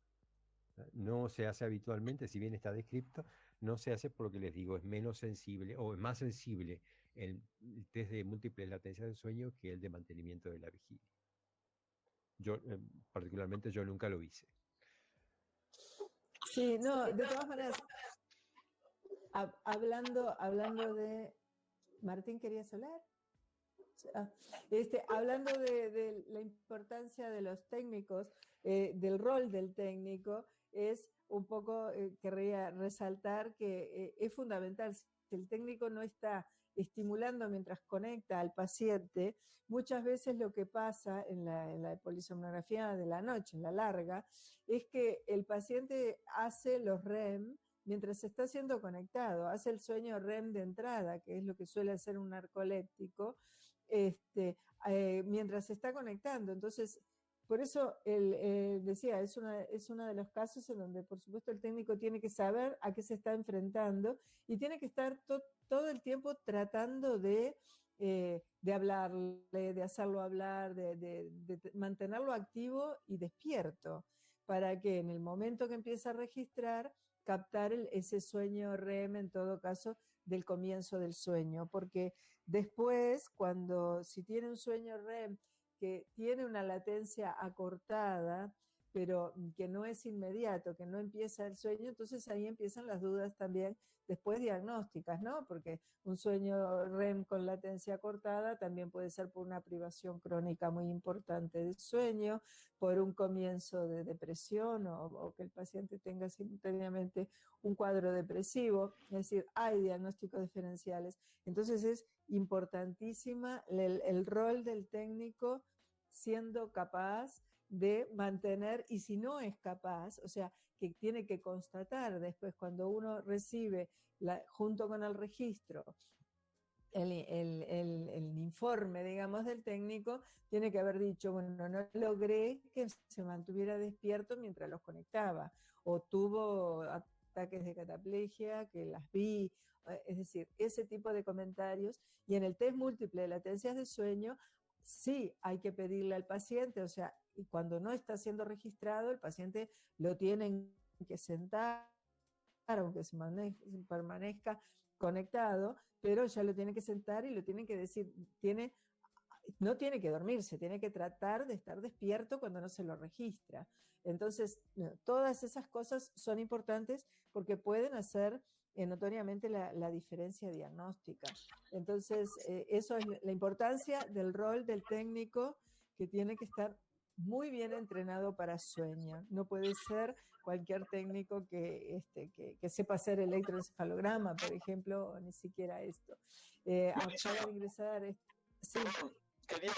No se hace habitualmente, si bien está descrito, no se hace porque les digo, es menos sensible o es más sensible el test de múltiples latencias de sueño que el de mantenimiento de la vigilia. Yo, particularmente, yo nunca lo hice. Sí, no, de todas maneras, hablando de... Martín, ¿querías hablar? Hablando de la importancia de los técnicos, del rol del técnico, es un poco, querría resaltar que es fundamental. Si el técnico no está estimulando mientras conecta al paciente, muchas veces lo que pasa en la polisomnografía de la noche, en la larga, es que el paciente hace los REM mientras está siendo conectado, hace el sueño REM de entrada, que es lo que suele hacer un narcoléptico, mientras se está conectando. Entonces, por eso decía, es uno de los casos en donde, por supuesto, el técnico tiene que saber a qué se está enfrentando y tiene que estar todo el tiempo tratando de hablarle, de hacerlo hablar, de mantenerlo activo y despierto, para que en el momento que empieza a registrar, captar ese sueño REM, en todo caso, del comienzo del sueño, porque después, si tiene un sueño REM que tiene una latencia acortada, pero que no es inmediato, que no empieza el sueño, entonces ahí empiezan las dudas también después diagnósticas, ¿no? Porque un sueño REM con latencia cortada también puede ser por una privación crónica muy importante del sueño, por un comienzo de depresión o que el paciente tenga simultáneamente un cuadro depresivo, es decir, hay diagnósticos diferenciales. Entonces es importantísima el rol del técnico siendo capaz de mantener, y si no es capaz, o sea, que tiene que constatar después cuando uno recibe junto con el registro el informe, digamos, del técnico, tiene que haber dicho, bueno, no logré que se mantuviera despierto mientras los conectaba, o tuvo ataques de cataplegia, que las vi, es decir, ese tipo de comentarios. Y en el test múltiple de latencias de sueño, sí hay que pedirle al paciente, o sea, y cuando no está siendo registrado, el paciente lo tienen que sentar, aunque permanezca conectado, pero ya lo tienen que sentar y lo tienen que decir, no tiene que dormirse, tiene que tratar de estar despierto cuando no se lo registra. Entonces, todas esas cosas son importantes porque pueden hacer notoriamente la diferencia diagnóstica. Entonces, eso es la importancia del rol del técnico, que tiene que estar muy bien entrenado para sueño. No puede ser cualquier técnico que sepa hacer electroencefalograma, por ejemplo, o ni siquiera esto. Acaba de ingresar... Sí. Quería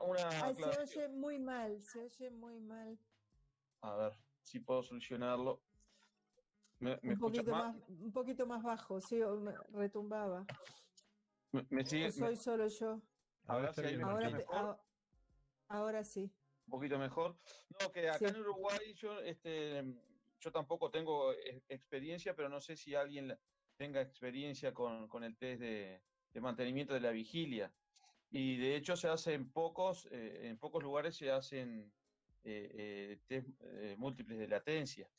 una Ay, se oye muy mal, se oye muy mal. A ver si puedo solucionarlo. ¿Me un poquito más bajo, sí, me retumbaba. ¿Me sigue? ¿O soy solo yo? A ver si hay ahora sí. Un poquito mejor. No, que acá sí. en Uruguay yo tampoco tengo experiencia, pero no sé si alguien tenga experiencia con el test de mantenimiento de la vigilia. Y de hecho se hace en pocos lugares se hacen test múltiples de latencia.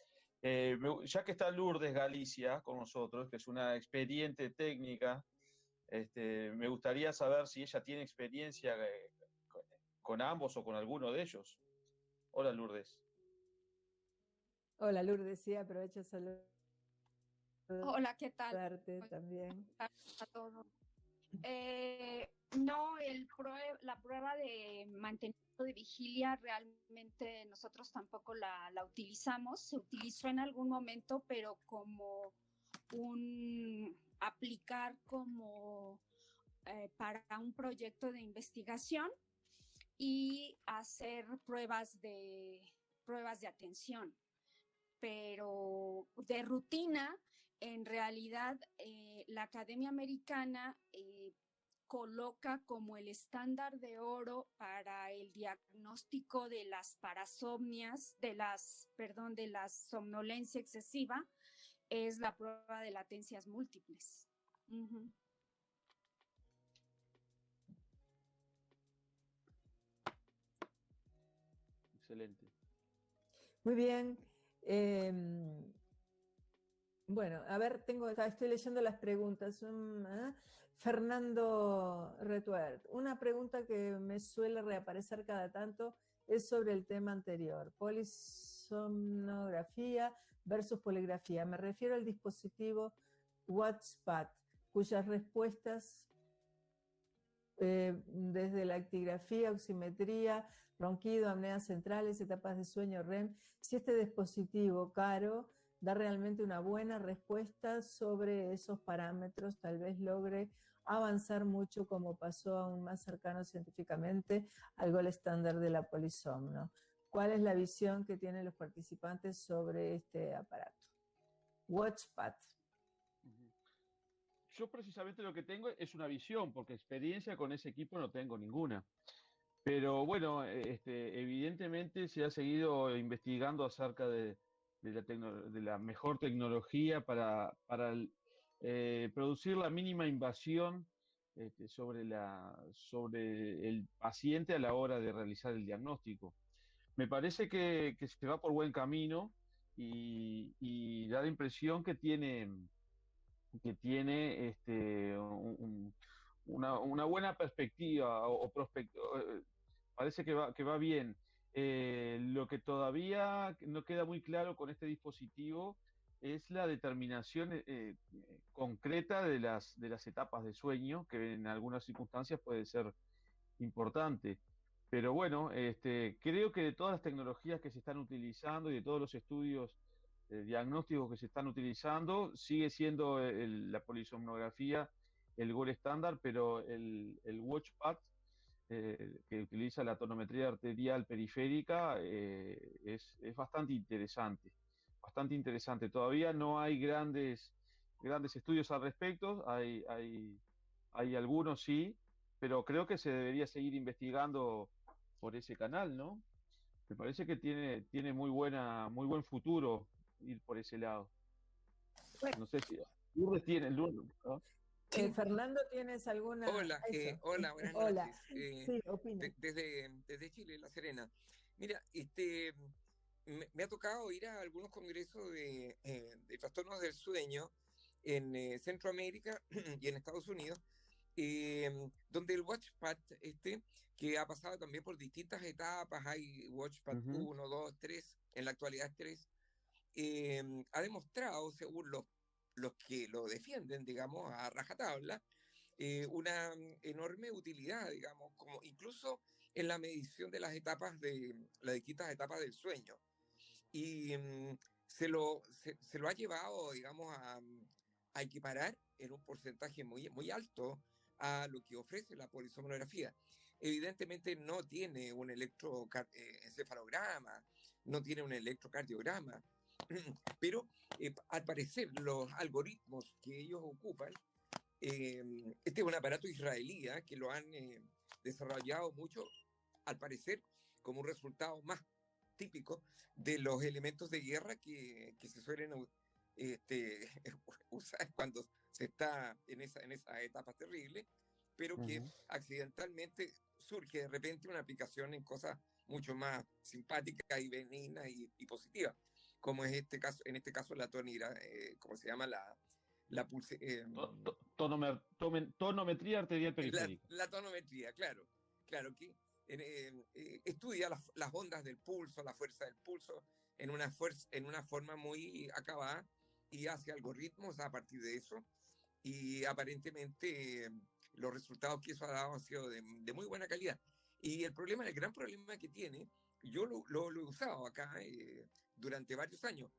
Ya que está Lourdes Galicia con nosotros, que es una experiente técnica, me gustaría saber si ella tiene experiencia con ambos o con alguno de ellos. Hola, Lourdes. Hola, Lourdes, sí, aprovecho saludar. Hola, ¿qué tal? También. A todos. No, la prueba de mantenimiento de vigilia realmente nosotros tampoco la utilizamos. Se utilizó en algún momento, pero como aplicar como para un proyecto de investigación y hacer pruebas de pruebas de atención, pero de rutina, en realidad, la Academia Americana coloca como el estándar de oro para el diagnóstico de las parasomnias, de la somnolencia excesiva, es la prueba de latencias múltiples. Uh-huh. Excelente. Muy bien. Bueno, a ver, estoy leyendo las preguntas. Fernando Retuert, una pregunta que me suele reaparecer cada tanto es sobre el tema anterior, polisomnografía versus poligrafía. Me refiero al dispositivo WatchPad, cuyas respuestas desde la actigrafía, oximetría, ronquido, apneas centrales, etapas de sueño REM, si este dispositivo caro da realmente una buena respuesta sobre esos parámetros, tal vez logre avanzar mucho como pasó aún más cercano científicamente al gold estándar de la polisomno. ¿Cuál es la visión que tienen los participantes sobre este aparato? WatchPad. Yo precisamente lo que tengo es una visión, porque experiencia con ese equipo no tengo ninguna. Pero bueno, evidentemente se ha seguido investigando acerca de la mejor tecnología para producir la mínima invasión sobre el paciente a la hora de realizar el diagnóstico. Me parece que se va por buen camino y da la impresión que tiene una buena perspectiva parece que va bien. Lo que todavía no queda muy claro con este dispositivo es la determinación concreta de las etapas de sueño, que en algunas circunstancias puede ser importante. Pero bueno, creo que de todas las tecnologías que se están utilizando y de todos los estudios diagnósticos que se están utilizando, sigue siendo la polisomnografía el gold estándar, pero el WatchPad, que utiliza la tonometría arterial periférica, es bastante interesante. Bastante interesante. Todavía no hay grandes estudios al respecto, hay algunos sí, pero creo que se debería seguir investigando por ese canal, ¿no? Me parece que tiene muy buen futuro ir por ese lado. No sé si Lourdes tiene, ¿no? Fernando, ¿tienes alguna? Hola, hola, buenas Hola. noches. Sí, opina. Desde Chile, La Serena. Mira, me ha tocado ir a algunos congresos de trastornos del sueño en Centroamérica y en Estados Unidos, donde el WatchPad, que ha pasado también por distintas etapas, hay WatchPad 1, 2, 3, en la actualidad 3, ha demostrado, según los que lo defienden, digamos, a rajatabla, una enorme utilidad, digamos, como incluso en la medición de las distintas etapas del sueño. Y se lo ha llevado, digamos, a equiparar en un porcentaje muy, muy alto a lo que ofrece la polisomnografía. Evidentemente no tiene un electroencefalograma, no tiene un electrocardiograma, pero al parecer los algoritmos que ellos ocupan, este es un aparato israelí que lo han desarrollado mucho, al parecer, como un resultado más típico de los elementos de guerra que se suelen usar cuando se está en esa etapa terrible, pero que accidentalmente surge de repente una aplicación en cosas mucho más simpáticas y benignas y positivas, como es en este caso la ¿cómo se llama? Tonometría arterial periférica. La tonometría, claro que estudia las ondas del pulso, la fuerza del pulso en una forma muy acabada y hace algoritmos a partir de eso, y aparentemente los resultados que eso ha dado han sido de muy buena calidad. Y el gran problema que tiene, yo lo he usado acá durante varios años,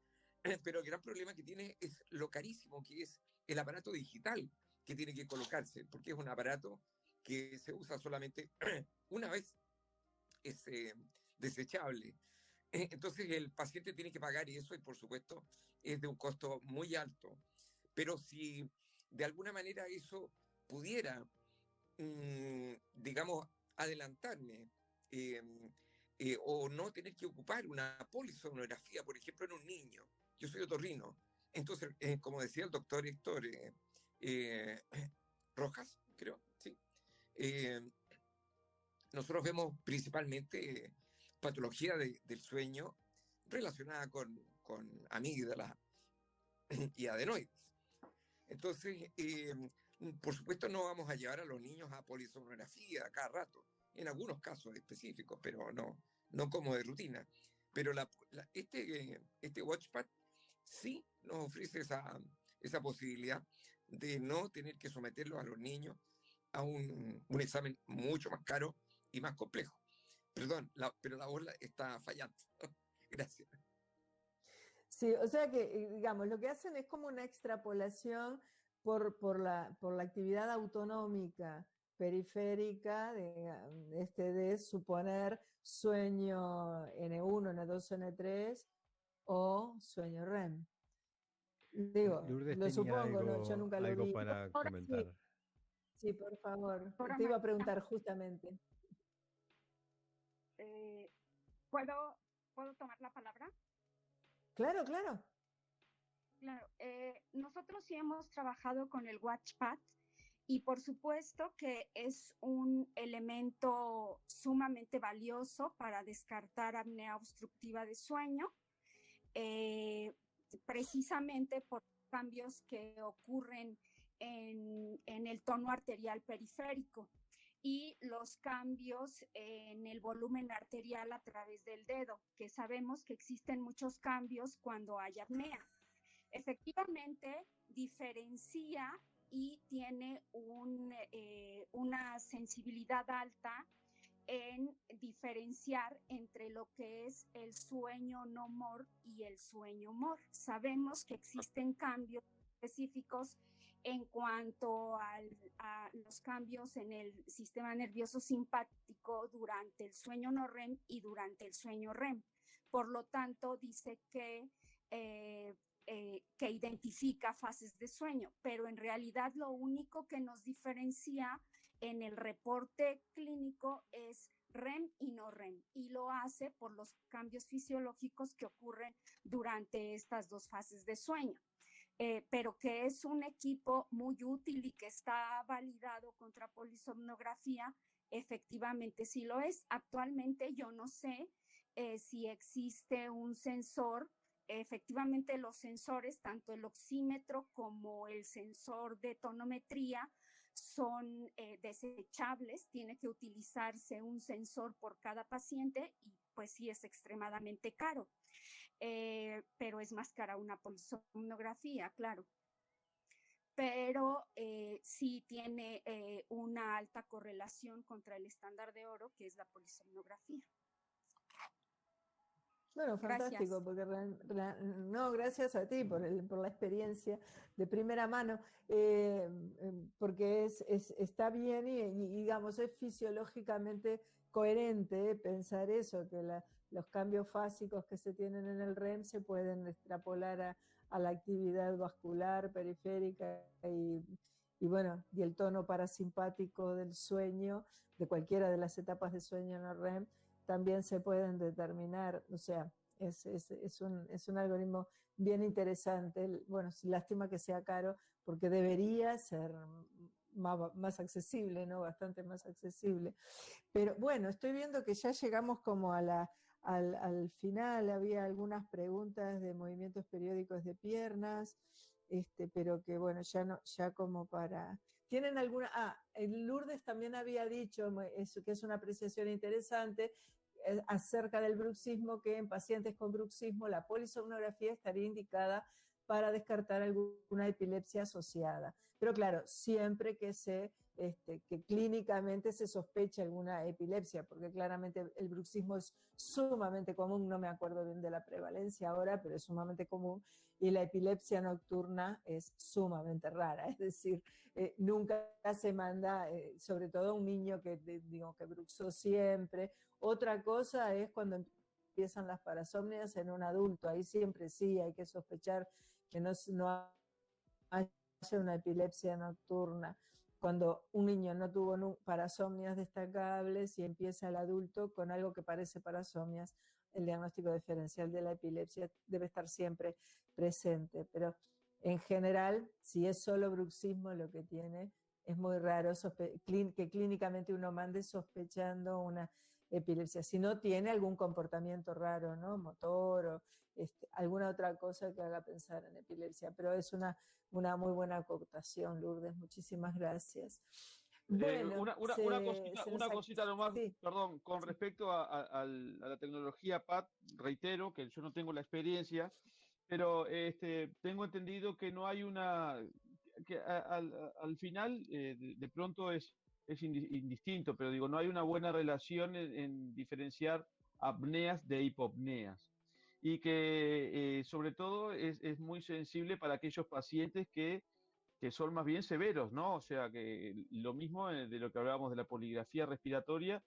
pero el gran problema que tiene es lo carísimo que es el aparato digital que tiene que colocarse, porque es un aparato que se usa solamente una vez, es desechable. Entonces el paciente tiene que pagar eso y por supuesto es de un costo muy alto. Pero si de alguna manera eso pudiera, digamos, adelantarme eh, o no tener que ocupar una polisomnografía, por ejemplo, en un niño. Yo soy otorrino. Entonces, como decía el doctor Héctor eh, Rojas, creo, sí. Eh, Nosotros vemos principalmente patología del sueño relacionada con amígdala y adenoides. Entonces, por supuesto, no vamos a llevar a los niños a polisomnografía a cada rato, en algunos casos específicos, pero no como de rutina. Pero este Watchpad sí nos ofrece esa posibilidad de no tener que someterlos a los niños a un examen mucho más caro y más complejo. Perdón, pero la voz está fallando. Gracias. Sí, o sea que, digamos, lo que hacen es como una extrapolación por la actividad autonómica periférica de suponer sueño N1, N2, N3 o sueño REM. Digo, Lourdes lo tenía supongo, ¿no? Yo nunca lo algo vi. para Ahora comentar. Sí, por favor. Ahora, Te iba a Mariana, preguntar justamente. ¿puedo tomar la palabra? Claro, claro. Claro, nosotros sí hemos trabajado con el Watchpad y por supuesto que es un elemento sumamente valioso para descartar apnea obstructiva de sueño, precisamente por cambios que ocurren en el tono arterial periférico y los cambios en el volumen arterial a través del dedo, que sabemos que existen muchos cambios cuando hay apnea. Efectivamente, diferencia y tiene una sensibilidad alta en diferenciar entre lo que es el sueño no MOR y el sueño MOR. Sabemos que existen cambios específicos en cuanto a los cambios en el sistema nervioso simpático durante el sueño no REM y durante el sueño REM. Por lo tanto, dice que identifica fases de sueño, pero en realidad lo único que nos diferencia en el reporte clínico es REM y no REM, y lo hace por los cambios fisiológicos que ocurren durante estas dos fases de sueño. Pero que es un equipo muy útil y que está validado contra polisomnografía, efectivamente sí lo es. Actualmente yo no sé si existe un sensor. Efectivamente, los sensores, tanto el oxímetro como el sensor de tonometría, son desechables. Tiene que utilizarse un sensor por cada paciente y pues sí es extremadamente caro. Pero es más cara una polisomnografía, claro. Pero sí tiene una alta correlación contra el estándar de oro, que es la polisomnografía. Bueno, fantástico, Gracias. porque no, gracias a ti por la experiencia de primera mano, porque está bien y, digamos, es fisiológicamente coherente pensar eso, que los cambios fásicos que se tienen en el REM se pueden extrapolar a la actividad vascular periférica y bueno, y el tono parasimpático del sueño, de cualquiera de las etapas de sueño no REM, también se pueden determinar, o sea, es un algoritmo bien interesante. Bueno, lástima que sea caro, porque debería ser más accesible, ¿no? Bastante más accesible. Pero bueno, estoy viendo que ya llegamos como al final. Había algunas preguntas de movimientos periódicos de piernas, pero que bueno, ya como para... ¿Tienen alguna? Lourdes también había dicho que es una apreciación interesante acerca del bruxismo, que en pacientes con bruxismo la polisomnografía estaría indicada para descartar alguna epilepsia asociada. Pero claro, siempre que que clínicamente se sospeche alguna epilepsia, porque claramente el bruxismo es sumamente común, no me acuerdo bien de la prevalencia ahora, pero es sumamente común, y la epilepsia nocturna es sumamente rara, es decir, nunca se manda, sobre todo un niño que bruxó siempre. Otra cosa es cuando empiezan las parasomnias en un adulto. Ahí siempre sí hay que sospechar que no haya una epilepsia nocturna. Cuando un niño no tuvo parasomnias destacables y empieza el adulto con algo que parece parasomnias, el diagnóstico diferencial de la epilepsia debe estar siempre presente. Pero en general, si es solo bruxismo lo que tiene, es muy raro que clínicamente uno mande sospechando una epilepsia. Si no tiene algún comportamiento raro, ¿no? Motor o alguna otra cosa que haga pensar en epilepsia. Pero es una muy buena acotación, Lourdes. Muchísimas gracias. Bueno, una cosita nomás, sí. Perdón, con respecto a la tecnología PAT, reitero que yo no tengo la experiencia, pero tengo entendido que no hay que al final de pronto es indistinto, pero digo, no hay una buena relación en diferenciar apneas de hipopneas. Y que sobre todo es muy sensible para aquellos pacientes que son más bien severos, ¿no? O sea, que lo mismo de lo que hablábamos de la poligrafía respiratoria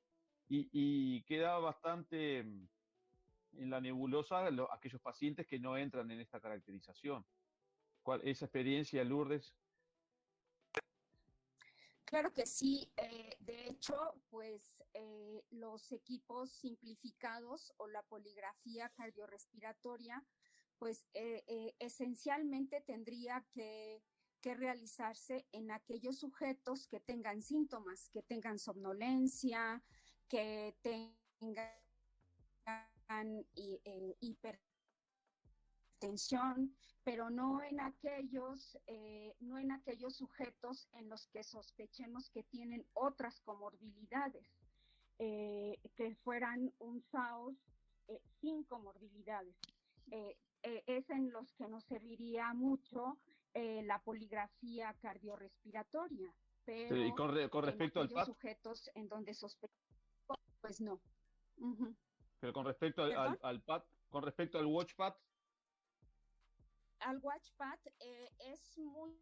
y queda bastante en la nebulosa aquellos pacientes que no entran en esta caracterización. ¿Esa experiencia, Lourdes? Claro que sí. De hecho, pues los equipos simplificados o la poligrafía cardiorrespiratoria, pues esencialmente tendría que realizarse en aquellos sujetos que tengan síntomas, que tengan somnolencia, que tengan hipertensión, pero no en aquellos sujetos en los que sospechemos que tienen otras comorbilidades, que fueran un SAOS sin comorbilidades. Es en los que nos serviría mucho la poligrafía cardiorrespiratoria, pero y con respecto en al PAT, sujetos en donde sospechamos, pues no. Pero con respecto al PAT, con respecto al WatchPAT, al WatchPAT es muy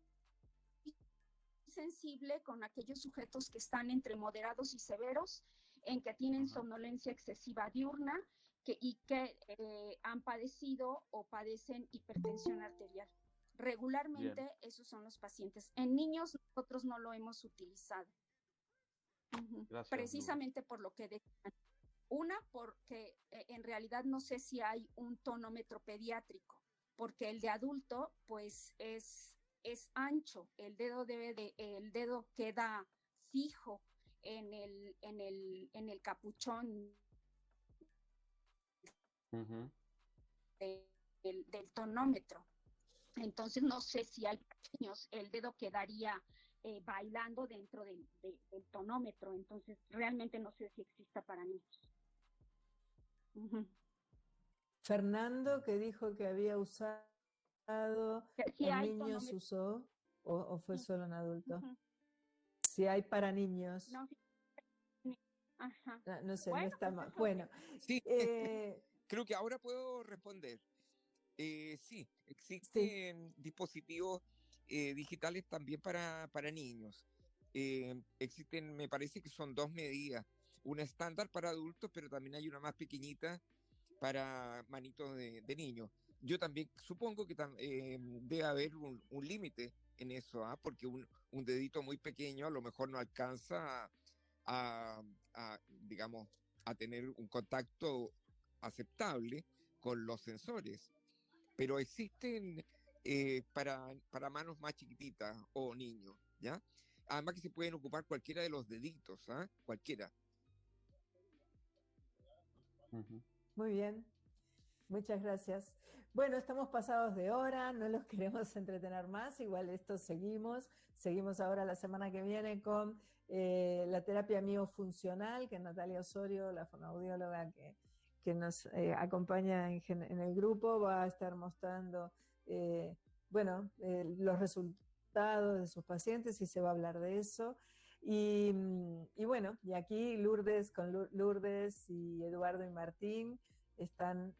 sensible con aquellos sujetos que están entre moderados y severos, en que tienen somnolencia excesiva diurna y que han padecido o padecen hipertensión arterial. Regularmente Bien. Esos son los pacientes. En niños nosotros no lo hemos utilizado. Gracias, precisamente Lourdes. Por lo que decían. Una, porque en realidad no sé si hay un tonómetro pediátrico, porque el de adulto pues es ancho, el dedo queda fijo en el capuchón del tonómetro. Entonces no sé si hay niños, el dedo quedaría bailando dentro del tonómetro, entonces realmente no sé si exista para niños. Fernando, que dijo que había usado, ¿en niños usó o fue solo en adultos? Si hay para niños. No, no sé, bueno, no está pues mal. Bueno. Sí, creo que ahora puedo responder. Sí, existen dispositivos digitales también para niños. Existen, me parece que son 2 medidas. Una estándar para adultos, pero también hay una más pequeñita para manitos de niños. Yo también supongo que debe haber un límite en eso, porque un dedito muy pequeño a lo mejor no alcanza digamos, a tener un contacto aceptable con los sensores. Pero existen para manos más chiquititas o niños, ¿ya? Además que se pueden ocupar cualquiera de los deditos, cualquiera. Muy bien, muchas gracias. Bueno, estamos pasados de hora, no los queremos entretener más, igual esto seguimos ahora la semana que viene con la terapia miofuncional, que Natalia Osorio, la fonoaudióloga que nos acompaña en el grupo, va a estar mostrando los resultados de sus pacientes y se va a hablar de eso. Y bueno, y aquí Lourdes y Eduardo y Martín están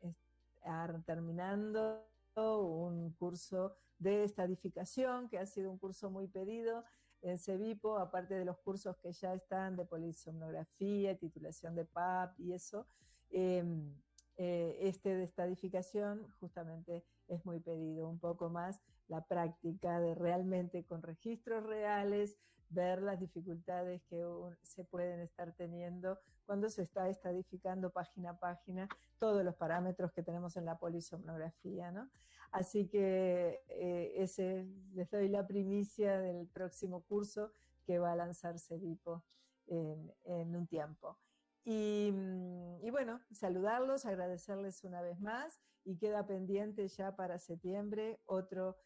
terminando un curso de estadificación, que ha sido un curso muy pedido en CEVIPO, aparte de los cursos que ya están de polisomnografía, titulación de PAP y eso. este de estadificación justamente es muy pedido, un poco más la práctica de realmente con registros reales, ver las dificultades que se pueden estar teniendo cuando se está estadificando página a página todos los parámetros que tenemos en la polisomnografía, ¿no? Así que les doy la primicia del próximo curso que va a lanzar CEVIPO en un tiempo. Y bueno, saludarlos, agradecerles una vez más y queda pendiente ya para septiembre otro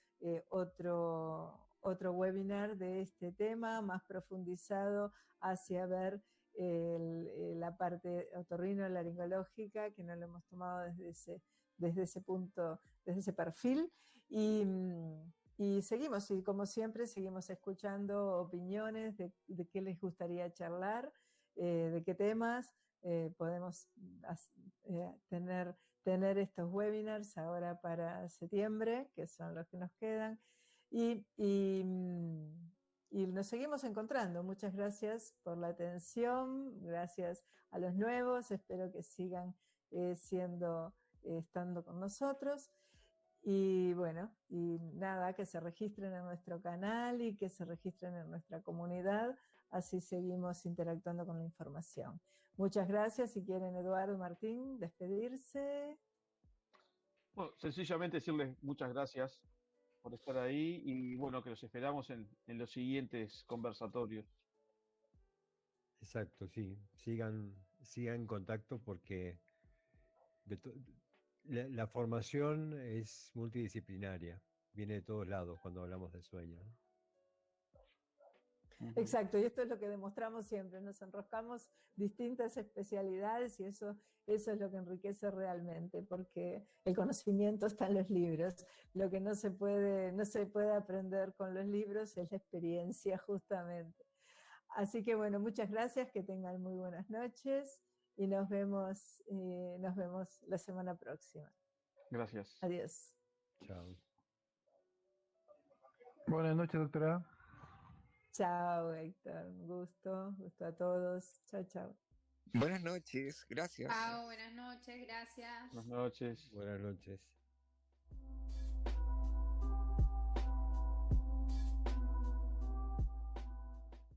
webinar de este tema más profundizado hacia ver la parte otorrinolaringológica, que no lo hemos tomado desde ese punto, desde ese perfil. Y seguimos, y como siempre, seguimos escuchando opiniones de qué les gustaría charlar, de qué temas podemos tener estos webinars ahora para septiembre, que son los que nos quedan. Y nos seguimos encontrando. Muchas gracias por la atención, gracias a los nuevos, espero que sigan estando con nosotros. Y bueno, y nada, que se registren en nuestro canal y que se registren en nuestra comunidad, así seguimos interactuando con la información. Muchas gracias. Si quieren, Eduardo, Martín, despedirse. Bueno, sencillamente decirles muchas gracias por estar ahí y bueno, que los esperamos en los siguientes conversatorios. Exacto, sí. Sigan en contacto porque la formación es multidisciplinaria, viene de todos lados cuando hablamos de sueño, ¿no? Exacto, y esto es lo que demostramos siempre, nos enroscamos distintas especialidades y eso es lo que enriquece realmente, porque el conocimiento está en los libros, lo que no se puede aprender con los libros es la experiencia justamente. Así que bueno, muchas gracias, que tengan muy buenas noches y nos vemos la semana próxima. Gracias. Adiós. Chao. Buenas noches, doctora. Chao, Héctor. Un gusto a todos. Chao, chao. Buenas noches, gracias. Chao, buenas noches, gracias. Buenas noches. Buenas noches.